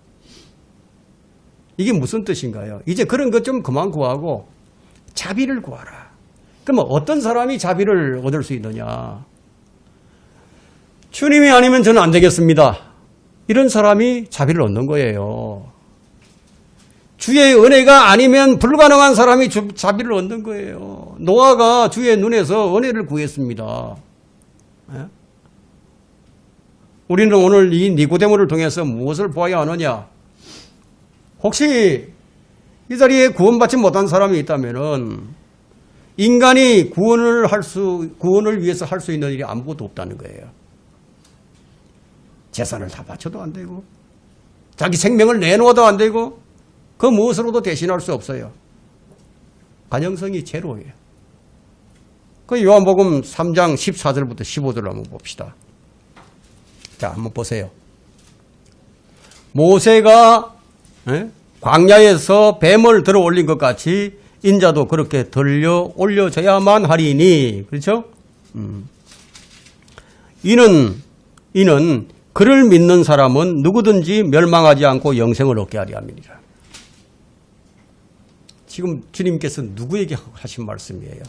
S1: 이게 무슨 뜻인가요? 이제 그런 것 좀 그만 구하고 자비를 구하라. 그러면 어떤 사람이 자비를 얻을 수 있느냐? 주님이 아니면 저는 안 되겠습니다. 이런 사람이 자비를 얻는 거예요. 주의 은혜가 아니면 불가능한 사람이 자비를 얻는 거예요. 노아가 주의 눈에서 은혜를 구했습니다. 예? 우리는 오늘 이 니고데모를 통해서 무엇을 보아야 하느냐? 혹시 이 자리에 구원받지 못한 사람이 있다면은 인간이 구원을 위해서 할 수 있는 일이 아무것도 없다는 거예요. 재산을 다 바쳐도 안 되고, 자기 생명을 내놓아도 안 되고, 그 무엇으로도 대신할 수 없어요. 가능성이 제로예요. 그 요한복음 3장 14절부터 15절을 한번 봅시다. 자, 한번 보세요. 모세가 광야에서 뱀을 들어 올린 것 같이 인자도 그렇게 들려 올려져야만 하리니. 그렇죠? 이는 그를 믿는 사람은 누구든지 멸망하지 않고 영생을 얻게 하리 함이니라. 지금 주님께서 누구에게 하신 말씀이에요?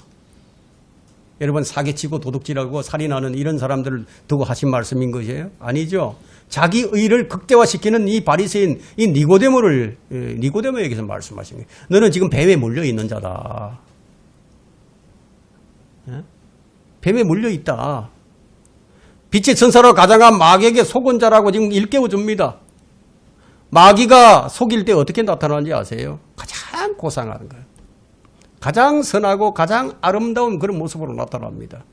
S1: 여러분, 사기치고 도둑질하고 살인하는 이런 사람들을 두고 하신 말씀인 것이에요? 아니죠. 자기 의를 극대화시키는 이 바리새인, 이 니고데모에게서 말씀하신 거예요. 너는 지금 뱀에 물려 있는 자다. 뱀에 물려 있다. 빛의 천사로 가장한 마귀에게 속은 자라고 지금 일깨워 줍니다. 마귀가 속일 때 어떻게 나타나는지 아세요? 가장 고상한 거예요. 가장 선하고 가장 아름다운 그런 모습으로 나타납니다.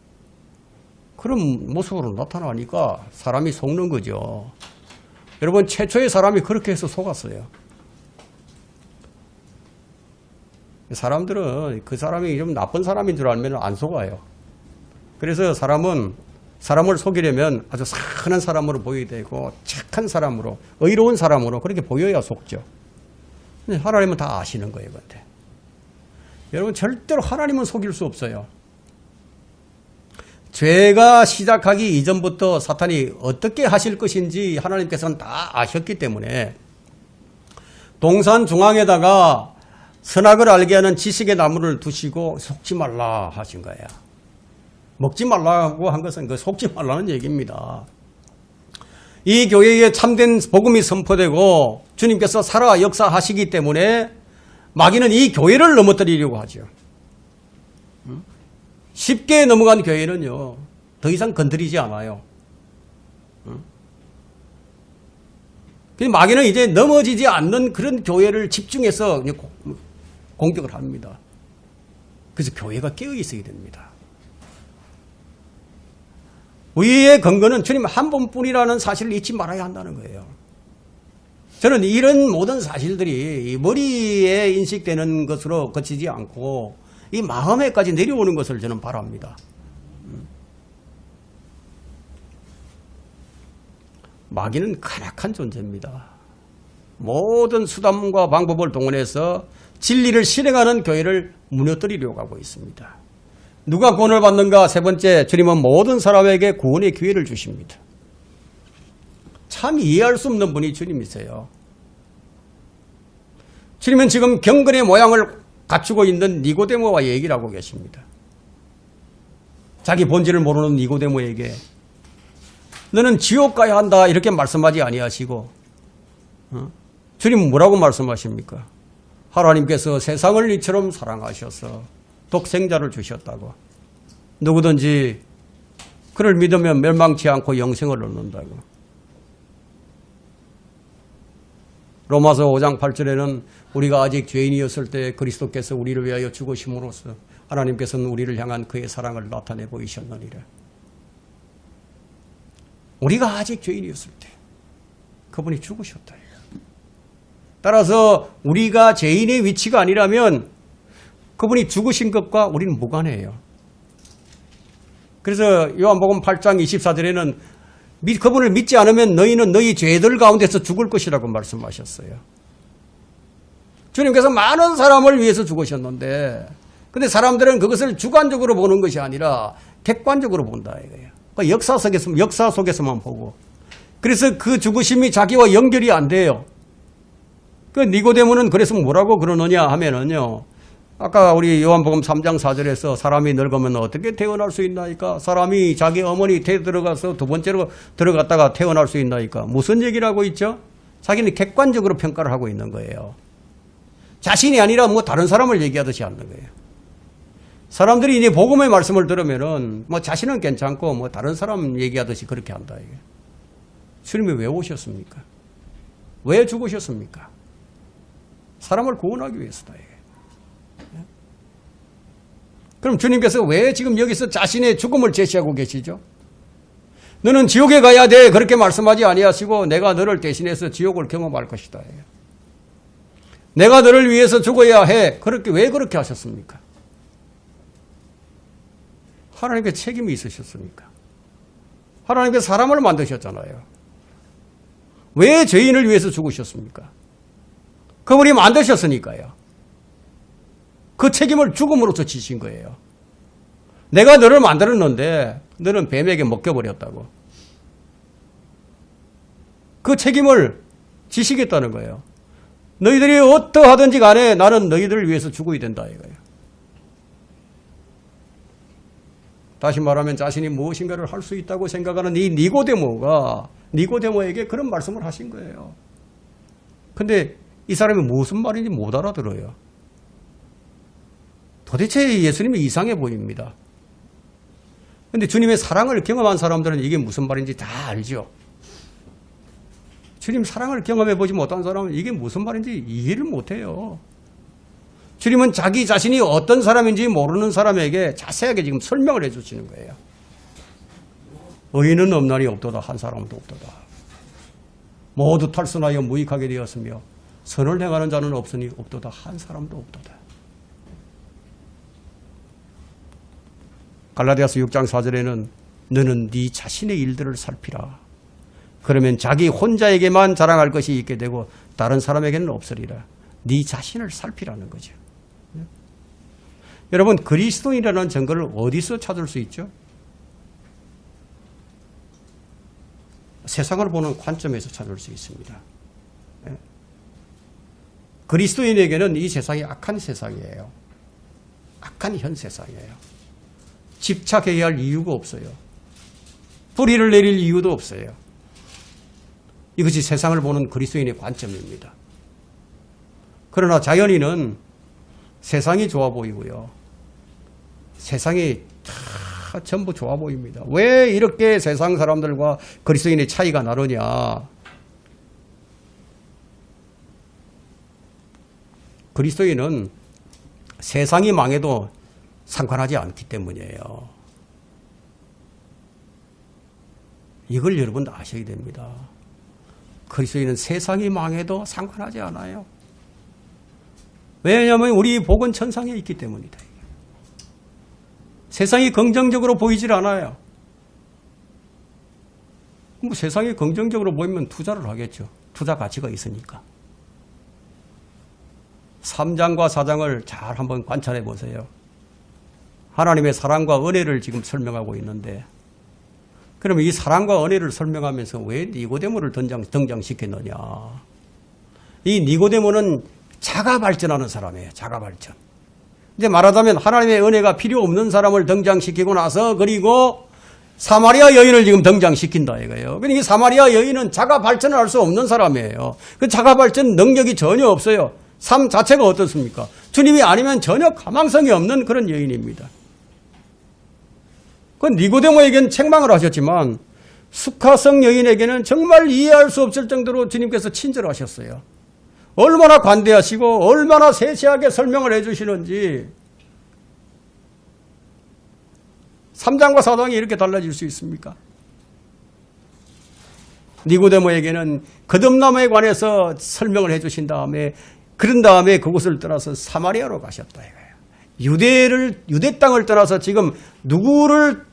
S1: 그런 모습으로 나타나니까 사람이 속는 거죠. 여러분, 최초의 사람이 그렇게 해서 속았어요. 사람들은 그 사람이 좀 나쁜 사람인 줄 알면 안 속아요. 그래서 사람을 속이려면 아주 선한 사람으로 보여야 되고 착한 사람으로, 의로운 사람으로 그렇게 보여야 속죠. 근데 하나님은 다 아시는 거예요. 근데 여러분, 절대로 하나님은 속일 수 없어요. 죄가 시작하기 이전부터 사탄이 어떻게 하실 것인지 하나님께서는 다 아셨기 때문에 동산 중앙에다가 선악을 알게 하는 지식의 나무를 두시고 속지 말라 하신 거예요. 먹지 말라고 한 것은 그 속지 말라는 얘기입니다. 이 교회에 참된 복음이 선포되고 주님께서 살아 역사하시기 때문에 마귀는 이 교회를 넘어뜨리려고 하죠. 쉽게 넘어간 교회는요, 더 이상 건드리지 않아요. 마귀는 이제 넘어지지 않는 그런 교회를 집중해서 공격을 합니다. 그래서 교회가 깨어 있어야 됩니다. 우리의 근거는 주님 한 분뿐이라는 사실을 잊지 말아야 한다는 거예요. 저는 이런 모든 사실들이 머리에 인식되는 것으로 그치지 않고 이 마음에까지 내려오는 것을 저는 바랍니다. 마귀는 간악한 존재입니다. 모든 수단과 방법을 동원해서 진리를 실행하는 교회를 무너뜨리려고 하고 있습니다. 누가 구원을 받는가? 세 번째, 주님은 모든 사람에게 구원의 기회를 주십니다. 참 이해할 수 없는 분이 주님이세요. 주님은 지금 경건의 모양을 갖추고 있는 니고데모와 얘기를 하고 계십니다. 자기 본질을 모르는 니고데모에게 너는 지옥 가야 한다 이렇게 말씀하지 아니하시고 주님은 뭐라고 말씀하십니까? 하나님께서 세상을 이처럼 사랑하셔서 독생자를 주셨다고. 누구든지 그를 믿으면 멸망치 않고 영생을 얻는다고. 로마서 5장 8절에는 우리가 아직 죄인이었을 때 그리스도께서 우리를 위하여 죽으심으로써 하나님께서는 우리를 향한 그의 사랑을 나타내 보이셨느니라. 우리가 아직 죄인이었을 때 그분이 죽으셨다. 따라서 우리가 죄인의 위치가 아니라면 그분이 죽으신 것과 우리는 무관해요. 그래서 요한복음 8장 24절에는 그분을 믿지 않으면 너희는 너희 죄들 가운데서 죽을 것이라고 말씀하셨어요. 주님께서 많은 사람을 위해서 죽으셨는데 근데 사람들은 그것을 주관적으로 보는 것이 아니라 객관적으로 본다 이거예요. 역사 속에서만 보고 그래서 그 죽으심이 자기와 연결이 안 돼요. 그 니고데모는 그래서 뭐라고 그러느냐 하면은요. 아까 우리 요한복음 3장 4절에서 사람이 늙으면 어떻게 태어날 수 있나이까? 사람이 자기 어머니 태 들어가서 두 번째로 들어갔다가 태어날 수 있나이까? 무슨 얘기를 하고 있죠? 자기는 객관적으로 평가를 하고 있는 거예요. 자신이 아니라 뭐 다른 사람을 얘기하듯이 하는 거예요. 사람들이 이제 복음의 말씀을 들으면은 뭐 자신은 괜찮고 뭐 다른 사람 얘기하듯이 그렇게 한다 이게. 주님이 왜 오셨습니까? 왜 죽으셨습니까? 사람을 구원하기 위해서다 이게. 그럼 주님께서 왜 지금 여기서 자신의 죽음을 제시하고 계시죠? 너는 지옥에 가야 돼 그렇게 말씀하지 아니하시고 내가 너를 대신해서 지옥을 경험할 것이다. 내가 너를 위해서 죽어야 해. 그렇게 왜 그렇게 하셨습니까? 하나님께 책임이 있으셨으니까. 하나님께서 사람을 만드셨잖아요. 왜 죄인을 위해서 죽으셨습니까? 그분이 만드셨으니까요. 그 책임을 죽음으로써 지신 거예요. 내가 너를 만들었는데 너는 뱀에게 먹혀버렸다고. 그 책임을 지시겠다는 거예요. 너희들이 어떠하든지 간에 나는 너희들을 위해서 죽어야 된다 이거예요. 다시 말하면 자신이 무엇인가를 할 수 있다고 생각하는 이 니고데모에게 그런 말씀을 하신 거예요. 근데 이 사람이 무슨 말인지 못 알아들어요. 도대체 예수님이 이상해 보입니다. 그런데 주님의 사랑을 경험한 사람들은 이게 무슨 말인지 다 알죠. 주님 사랑을 경험해보지 못한 사람은 이게 무슨 말인지 이해를 못해요. 주님은 자기 자신이 어떤 사람인지 모르는 사람에게 자세하게 지금 설명을 해주시는 거예요. 의인은 없나니 없도다. 한 사람도 없도다. 모두 탈선하여 무익하게 되었으며 선을 행하는 자는 없으니 없도다. 한 사람도 없도다. 갈라디아서 6장 4절에는 너는 네 자신의 일들을 살피라. 그러면 자기 혼자에게만 자랑할 것이 있게 되고 다른 사람에게는 없으리라. 네 자신을 살피라는 거죠. 여러분 그리스도인이라는 증거를 어디서 찾을 수 있죠? 세상을 보는 관점에서 찾을 수 있습니다. 그리스도인에게는 이 세상이 악한 세상이에요. 악한 현 세상이에요. 집착해야 할 이유가 없어요. 뿌리를 내릴 이유도 없어요. 이것이 세상을 보는 그리스도인의 관점입니다. 그러나 자연인은 세상이 좋아 보이고요. 세상이 다 전부 좋아 보입니다. 왜 이렇게 세상 사람들과 그리스도인의 차이가 나느냐? 그리스도인은 세상이 망해도 상관하지 않기 때문이에요. 이걸 여러분 아셔야 됩니다. 그리스도인은 세상이 망해도 상관하지 않아요. 왜냐하면 우리 복은 천상에 있기 때문이다. 세상이 긍정적으로 보이질 않아요. 뭐 세상이 긍정적으로 보이면 투자를 하겠죠. 투자 가치가 있으니까. 3장과 4장을 잘 한번 관찰해 보세요. 하나님의 사랑과 은혜를 지금 설명하고 있는데 그러면 이 사랑과 은혜를 설명하면서 왜 니고데모를 등장시켰느냐. 이 니고데모는 자가 발전하는 사람이에요. 자가 발전. 이제 말하자면 하나님의 은혜가 필요 없는 사람을 등장시키고 나서 그리고 사마리아 여인을 지금 등장시킨다 이거예요. 그러니까 이 사마리아 여인은 자가 발전을 할 수 없는 사람이에요. 그 자가 발전 능력이 전혀 없어요. 삶 자체가 어떻습니까? 주님이 아니면 전혀 가망성이 없는 그런 여인입니다. 그 니고데모에게는 책망을 하셨지만 수카성 여인에게는 정말 이해할 수 없을 정도로 주님께서 친절하셨어요. 얼마나 관대하시고 얼마나 세세하게 설명을 해주시는지 3장과 4장이 이렇게 달라질 수 있습니까? 니고데모에게는 거듭남에 관해서 설명을 해주신 다음에 그런 다음에 그곳을 떠나서 사마리아로 가셨다 이거예요. 유대 땅을 떠나서 지금 누구를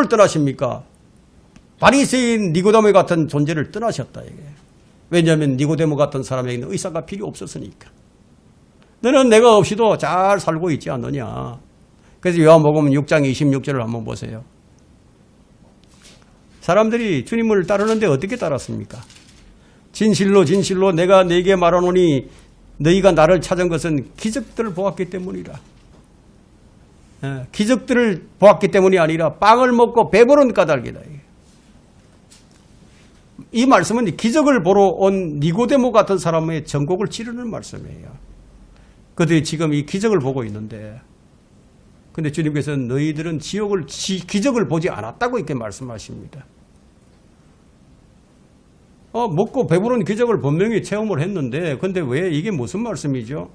S1: 떠나십니까? 바리새인 니고데모 같은 존재를 떠나셨다 이거예요. 왜냐하면 니고데모 같은 사람에게는 의사가 필요 없었으니까. 너는 내가 없이도 잘 살고 있지 않느냐. 그래서 요한복음 6장 26절을 한번 보세요. 사람들이 주님을 따르는데 어떻게 따랐습니까? 진실로 진실로 내가 네게 말하노니 너희가 나를 찾은 것은 기적들을 보았기 때문이라. 기적들을 보았기 때문이 아니라 빵을 먹고 배부른 까닭이다. 이 말씀은 기적을 보러 온 니고데모 같은 사람의 전곡을 찌르는 말씀이에요. 그들이 지금 이 기적을 보고 있는데, 근데 주님께서는 너희들은 기적을 보지 않았다고 이렇게 말씀하십니다. 먹고 배부른 기적을 분명히 체험을 했는데, 근데 왜 이게 무슨 말씀이죠?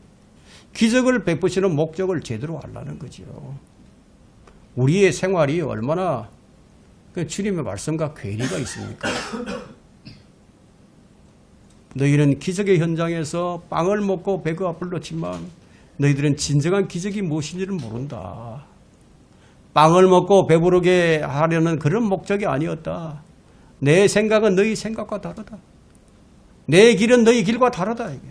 S1: 기적을 베푸시는 목적을 제대로 알라는 거죠. 우리의 생활이 얼마나 주님의 말씀과 괴리가 있습니까? 너희는 기적의 현장에서 빵을 먹고 배가 불렀지만 너희들은 진정한 기적이 무엇인지를 모른다. 빵을 먹고 배부르게 하려는 그런 목적이 아니었다. 내 생각은 너희 생각과 다르다. 내 길은 너희 길과 다르다. 이게.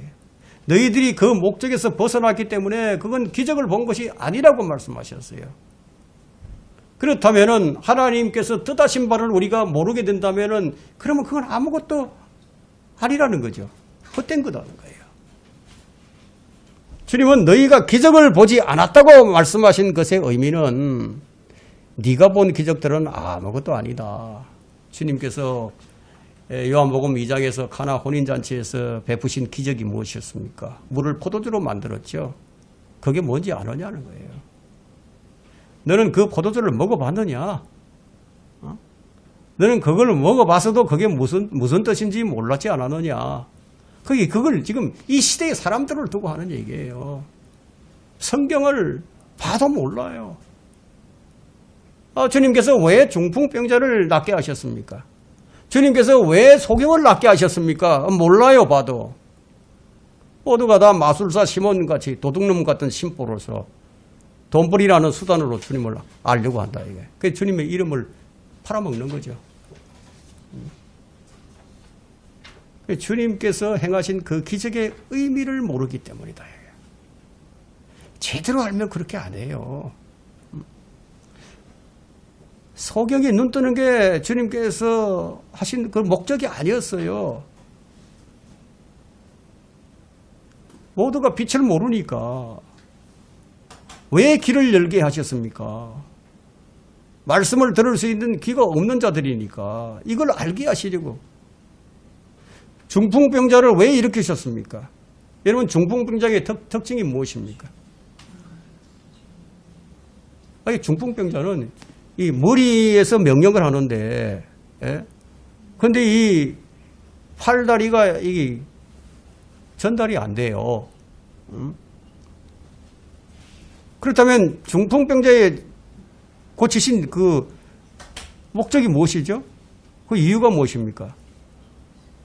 S1: 너희들이 그 목적에서 벗어났기 때문에 그건 기적을 본 것이 아니라고 말씀하셨어요. 그렇다면 하나님께서 뜻하신 바를 우리가 모르게 된다면 그러면 그건 아무것도 아니라는 거죠. 헛된 거다는 거예요. 주님은 너희가 기적을 보지 않았다고 말씀하신 것의 의미는 네가 본 기적들은 아무것도 아니다. 주님께서 요한복음 2장에서 가나 혼인잔치에서 베푸신 기적이 무엇이었습니까? 물을 포도주로 만들었죠. 그게 뭔지 아느냐는 거예요. 너는 그 포도주를 먹어봤느냐? 너는 그걸 먹어봤어도 그게 무슨 뜻인지 몰랐지 않았느냐? 그걸 지금 이 시대의 사람들을 두고 하는 얘기예요. 성경을 봐도 몰라요. 주님께서 왜 중풍병자를 낫게 하셨습니까? 주님께서 왜 소경을 낫게 하셨습니까? 몰라요, 봐도. 모두가 다 마술사 시몬같이 도둑놈 같은 심보로서 돈벌이라는 수단으로 주님을 알려고 한다, 이게. 그래서 주님의 이름을 팔아먹는 거죠. 주님께서 행하신 그 기적의 의미를 모르기 때문이다. 제대로 알면 그렇게 안 해요. 소경이 눈 뜨는 게 주님께서 하신 그 목적이 아니었어요. 모두가 빛을 모르니까 왜 길을 열게 하셨습니까? 말씀을 들을 수 있는 귀가 없는 자들이니까 이걸 알게 하시려고. 중풍병자를 왜 일으키셨습니까? 여러분, 중풍병자의 특징이 무엇입니까? 아니, 중풍병자는 이 머리에서 명령을 하는데, 근데 이 팔다리가 이 전달이 안 돼요. 그렇다면 중풍병자의 고치신 그 목적이 무엇이죠? 그 이유가 무엇입니까?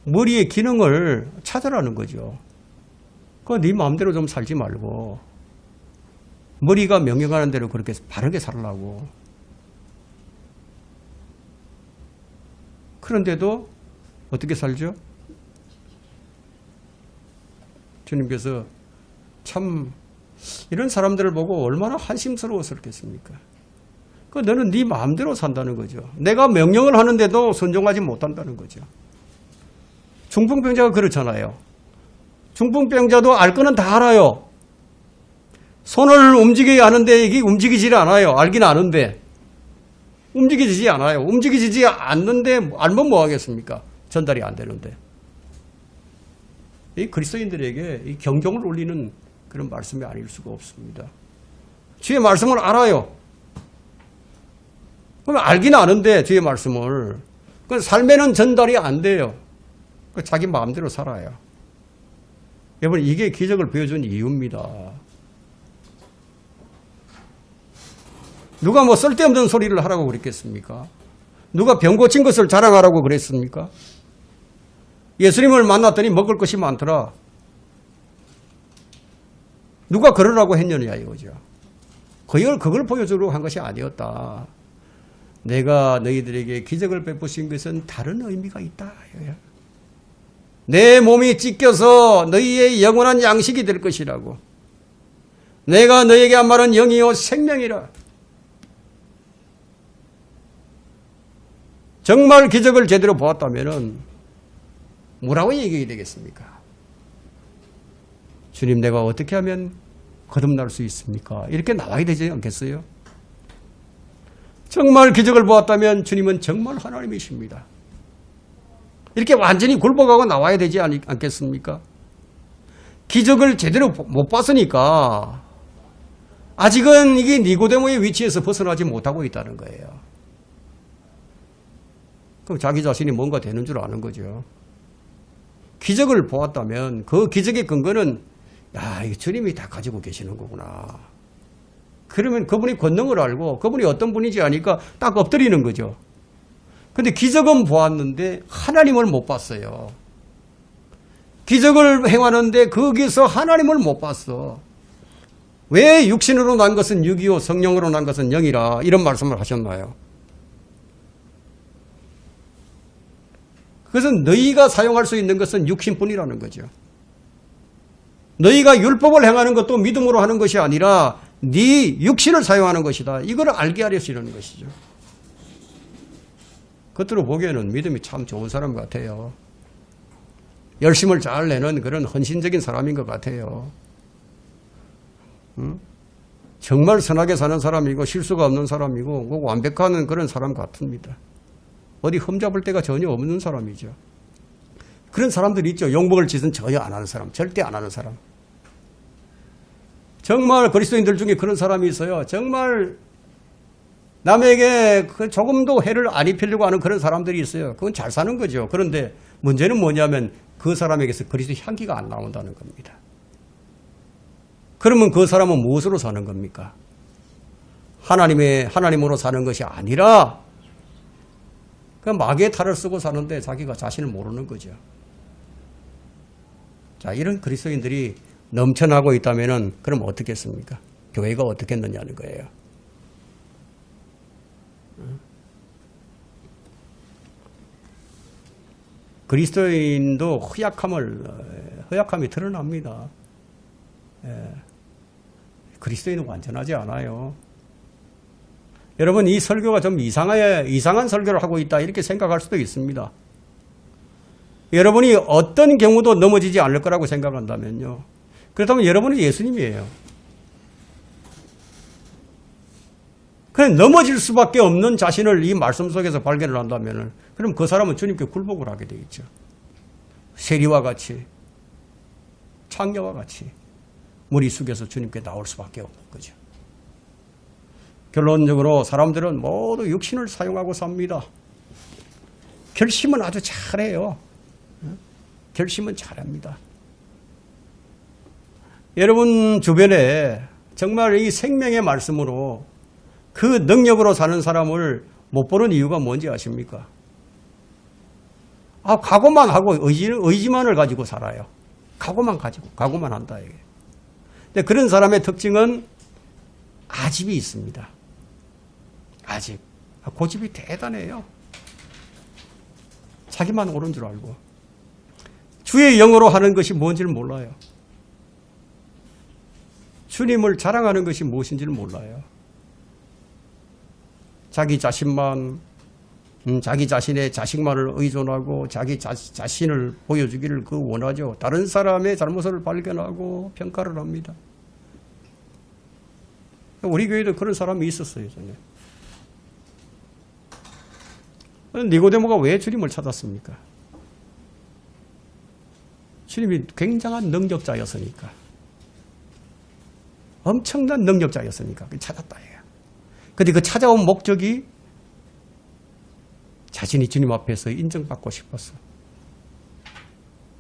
S1: 머리의 기능을 찾으라는 거죠. 네 마음대로 좀 살지 말고 머리가 명령하는 대로 그렇게 바르게 살라고. 그런데도 어떻게 살죠? 주님께서 참 이런 사람들을 보고 얼마나 한심스러웠었겠습니까? 너는 네 마음대로 산다는 거죠. 내가 명령을 하는데도 순종하지 못한다는 거죠. 중풍병자가 그렇잖아요. 중풍병자도 알 거는 다 알아요. 손을 움직여야 하는데 이게 움직이질 않아요. 알긴 아는데 움직이지 않아요. 움직이지 않는데 알면 뭐 하겠습니까? 전달이 안 되는데. 이 그리스도인들에게 이 경종을 울리는 그런 말씀이 아닐 수가 없습니다. 주의 말씀을 알아요. 그럼 알긴 아는데 주의 말씀을. 그 삶에는 전달이 안 돼요. 자기 마음대로 살아요. 여러분, 이게 기적을 보여준 이유입니다. 누가 뭐 쓸데없는 소리를 하라고 그랬겠습니까? 누가 병 고친 것을 자랑하라고 그랬습니까? 예수님을 만났더니 먹을 것이 많더라. 누가 그러라고 했느냐 이거죠. 그걸 보여주려고 한 것이 아니었다. 내가 너희들에게 기적을 베푸신 것은 다른 의미가 있다. 내 몸이 찢겨서 너희의 영원한 양식이 될 것이라고. 내가 너에게 한 말은 영이요 생명이라. 정말 기적을 제대로 보았다면은 뭐라고 얘기해야 되겠습니까? 주님, 내가 어떻게 하면 거듭날 수 있습니까? 이렇게 나와야 되지 않겠어요? 정말 기적을 보았다면 주님은 정말 하나님이십니다. 이렇게 완전히 굴복하고 나와야 되지 않겠습니까? 기적을 제대로 못 봤으니까 아직은 이게 니고데모의 위치에서 벗어나지 못하고 있다는 거예요. 그럼 자기 자신이 뭔가 되는 줄 아는 거죠. 기적을 보았다면 그 기적의 근거는 야, 이 주님이 다 가지고 계시는 거구나. 그러면 그분이 권능을 알고 그분이 어떤 분인지 아니까 딱 엎드리는 거죠. 근데 기적은 보았는데 하나님을 못 봤어요. 기적을 행하는데 거기서 하나님을 못 봤어. 왜 육신으로 난 것은 육이요 성령으로 난 것은 영이라 이런 말씀을 하셨나요? 그것은 너희가 사용할 수 있는 것은 육신뿐이라는 거죠. 너희가 율법을 행하는 것도 믿음으로 하는 것이 아니라 네 육신을 사용하는 것이다. 이걸 알게 하려시는 것이죠. 겉으로 보기에는 믿음이 참 좋은 사람 같아요. 열심을 잘 내는 그런 헌신적인 사람인 것 같아요. 정말 선하게 사는 사람이고 실수가 없는 사람이고 완벽한 그런 사람 같습니다. 어디 흠잡을 데가 전혀 없는 사람이죠. 그런 사람들이 있죠. 욕먹을 짓은 전혀 안 하는 사람, 절대 안 하는 사람. 정말 그리스도인들 중에 그런 사람이 있어요. 정말 남에게 조금도 해를 안 입히려고 하는 그런 사람들이 있어요. 그건 잘 사는 거죠. 그런데 문제는 뭐냐면 그 사람에게서 그리스도 향기가 안 나온다는 겁니다. 그러면 그 사람은 무엇으로 사는 겁니까? 하나님으로 사는 것이 아니라 그 마귀의 탈을 쓰고 사는데 자기가 자신을 모르는 거죠. 자, 이런 그리스도인들이 넘쳐나고 있다면은 그럼 어떻겠습니까? 교회가 어떻겠느냐는 거예요. 그리스도인도 허약함이 드러납니다. 그리스도인은 완전하지 않아요. 여러분, 이 설교가 좀 이상한 설교를 하고 있다 이렇게 생각할 수도 있습니다. 여러분이 어떤 경우도 넘어지지 않을 거라고 생각한다면요. 그렇다면 여러분은 예수님이에요. 그냥 넘어질 수밖에 없는 자신을 이 말씀 속에서 발견을 한다면 그럼 그 사람은 주님께 굴복을 하게 되겠죠. 세리와 같이 창녀와 같이 무리 속에서 주님께 나올 수밖에 없는 거죠. 결론적으로 사람들은 모두 육신을 사용하고 삽니다. 결심은 아주 잘해요. 결심은 잘합니다. 여러분 주변에 정말 이 생명의 말씀으로 그 능력으로 사는 사람을 못 보는 이유가 뭔지 아십니까? 각오만 하고 의지만을 가지고 살아요. 각오만 한다. 이게. 근데 그런 사람의 특징은 아집이 있습니다. 아집. 고집이 대단해요. 자기만 옳은 줄 알고. 주의 영으로 하는 것이 뭔지를 몰라요. 주님을 자랑하는 것이 무엇인지를 몰라요. 자기 자신만, 자기 자신의 자식만을 의존하고 자기 자신을 보여주기를 원하죠. 다른 사람의 잘못을 발견하고 평가를 합니다. 우리 교회도 그런 사람이 있었어요. 전에. 니고데모가 왜 주님을 찾았습니까? 주님이 굉장한 능력자였으니까. 엄청난 능력자였으니까 찾았다. 그런데 그 찾아온 목적이 자신이 주님 앞에서 인정받고 싶었어.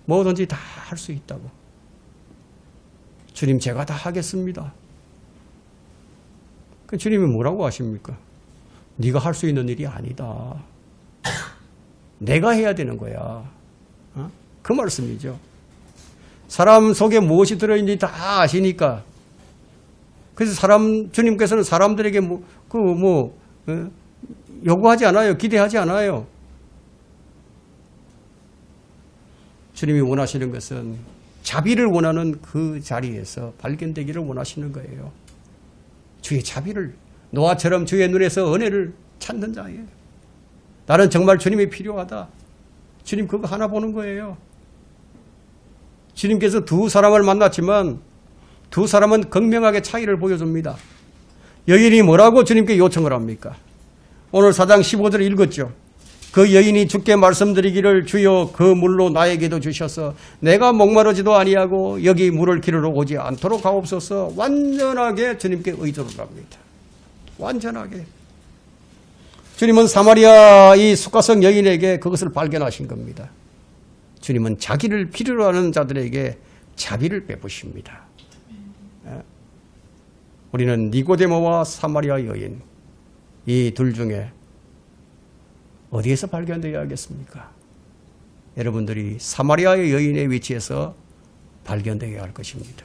S1: 뭐든지 다 할 수 있다고. 주님, 제가 다 하겠습니다. 그 주님이 뭐라고 하십니까? 네가 할 수 있는 일이 아니다. 내가 해야 되는 거야. 그 말씀이죠. 사람 속에 무엇이 들어있는지 다 아시니까. 그래서 주님께서는 사람들에게 요구하지 않아요. 기대하지 않아요. 주님이 원하시는 것은 자비를 원하는 그 자리에서 발견되기를 원하시는 거예요. 주의 자비를, 노아처럼 주의 눈에서 은혜를 찾는 자예요. 나는 정말 주님이 필요하다. 주님 그거 하나 보는 거예요. 주님께서 두 사람을 만났지만 두 사람은 극명하게 차이를 보여줍니다. 여인이 뭐라고 주님께 요청을 합니까? 오늘 4장 15절을 읽었죠. 그 여인이 주께 말씀드리기를 주여 그 물로 나에게도 주셔서 내가 목마르지도 아니하고 여기 물을 기르러 오지 않도록 하옵소서. 완전하게 주님께 의존을 합니다. 완전하게. 주님은 사마리아 이 수가성 여인에게 그것을 발견하신 겁니다. 주님은 자기를 필요로 하는 자들에게 자비를 베푸십니다. 우리는 니고데모와 사마리아 여인 이 둘 중에 어디에서 발견되어야 하겠습니까? 여러분들이 사마리아의 여인의 위치에서 발견되어야 할 것입니다.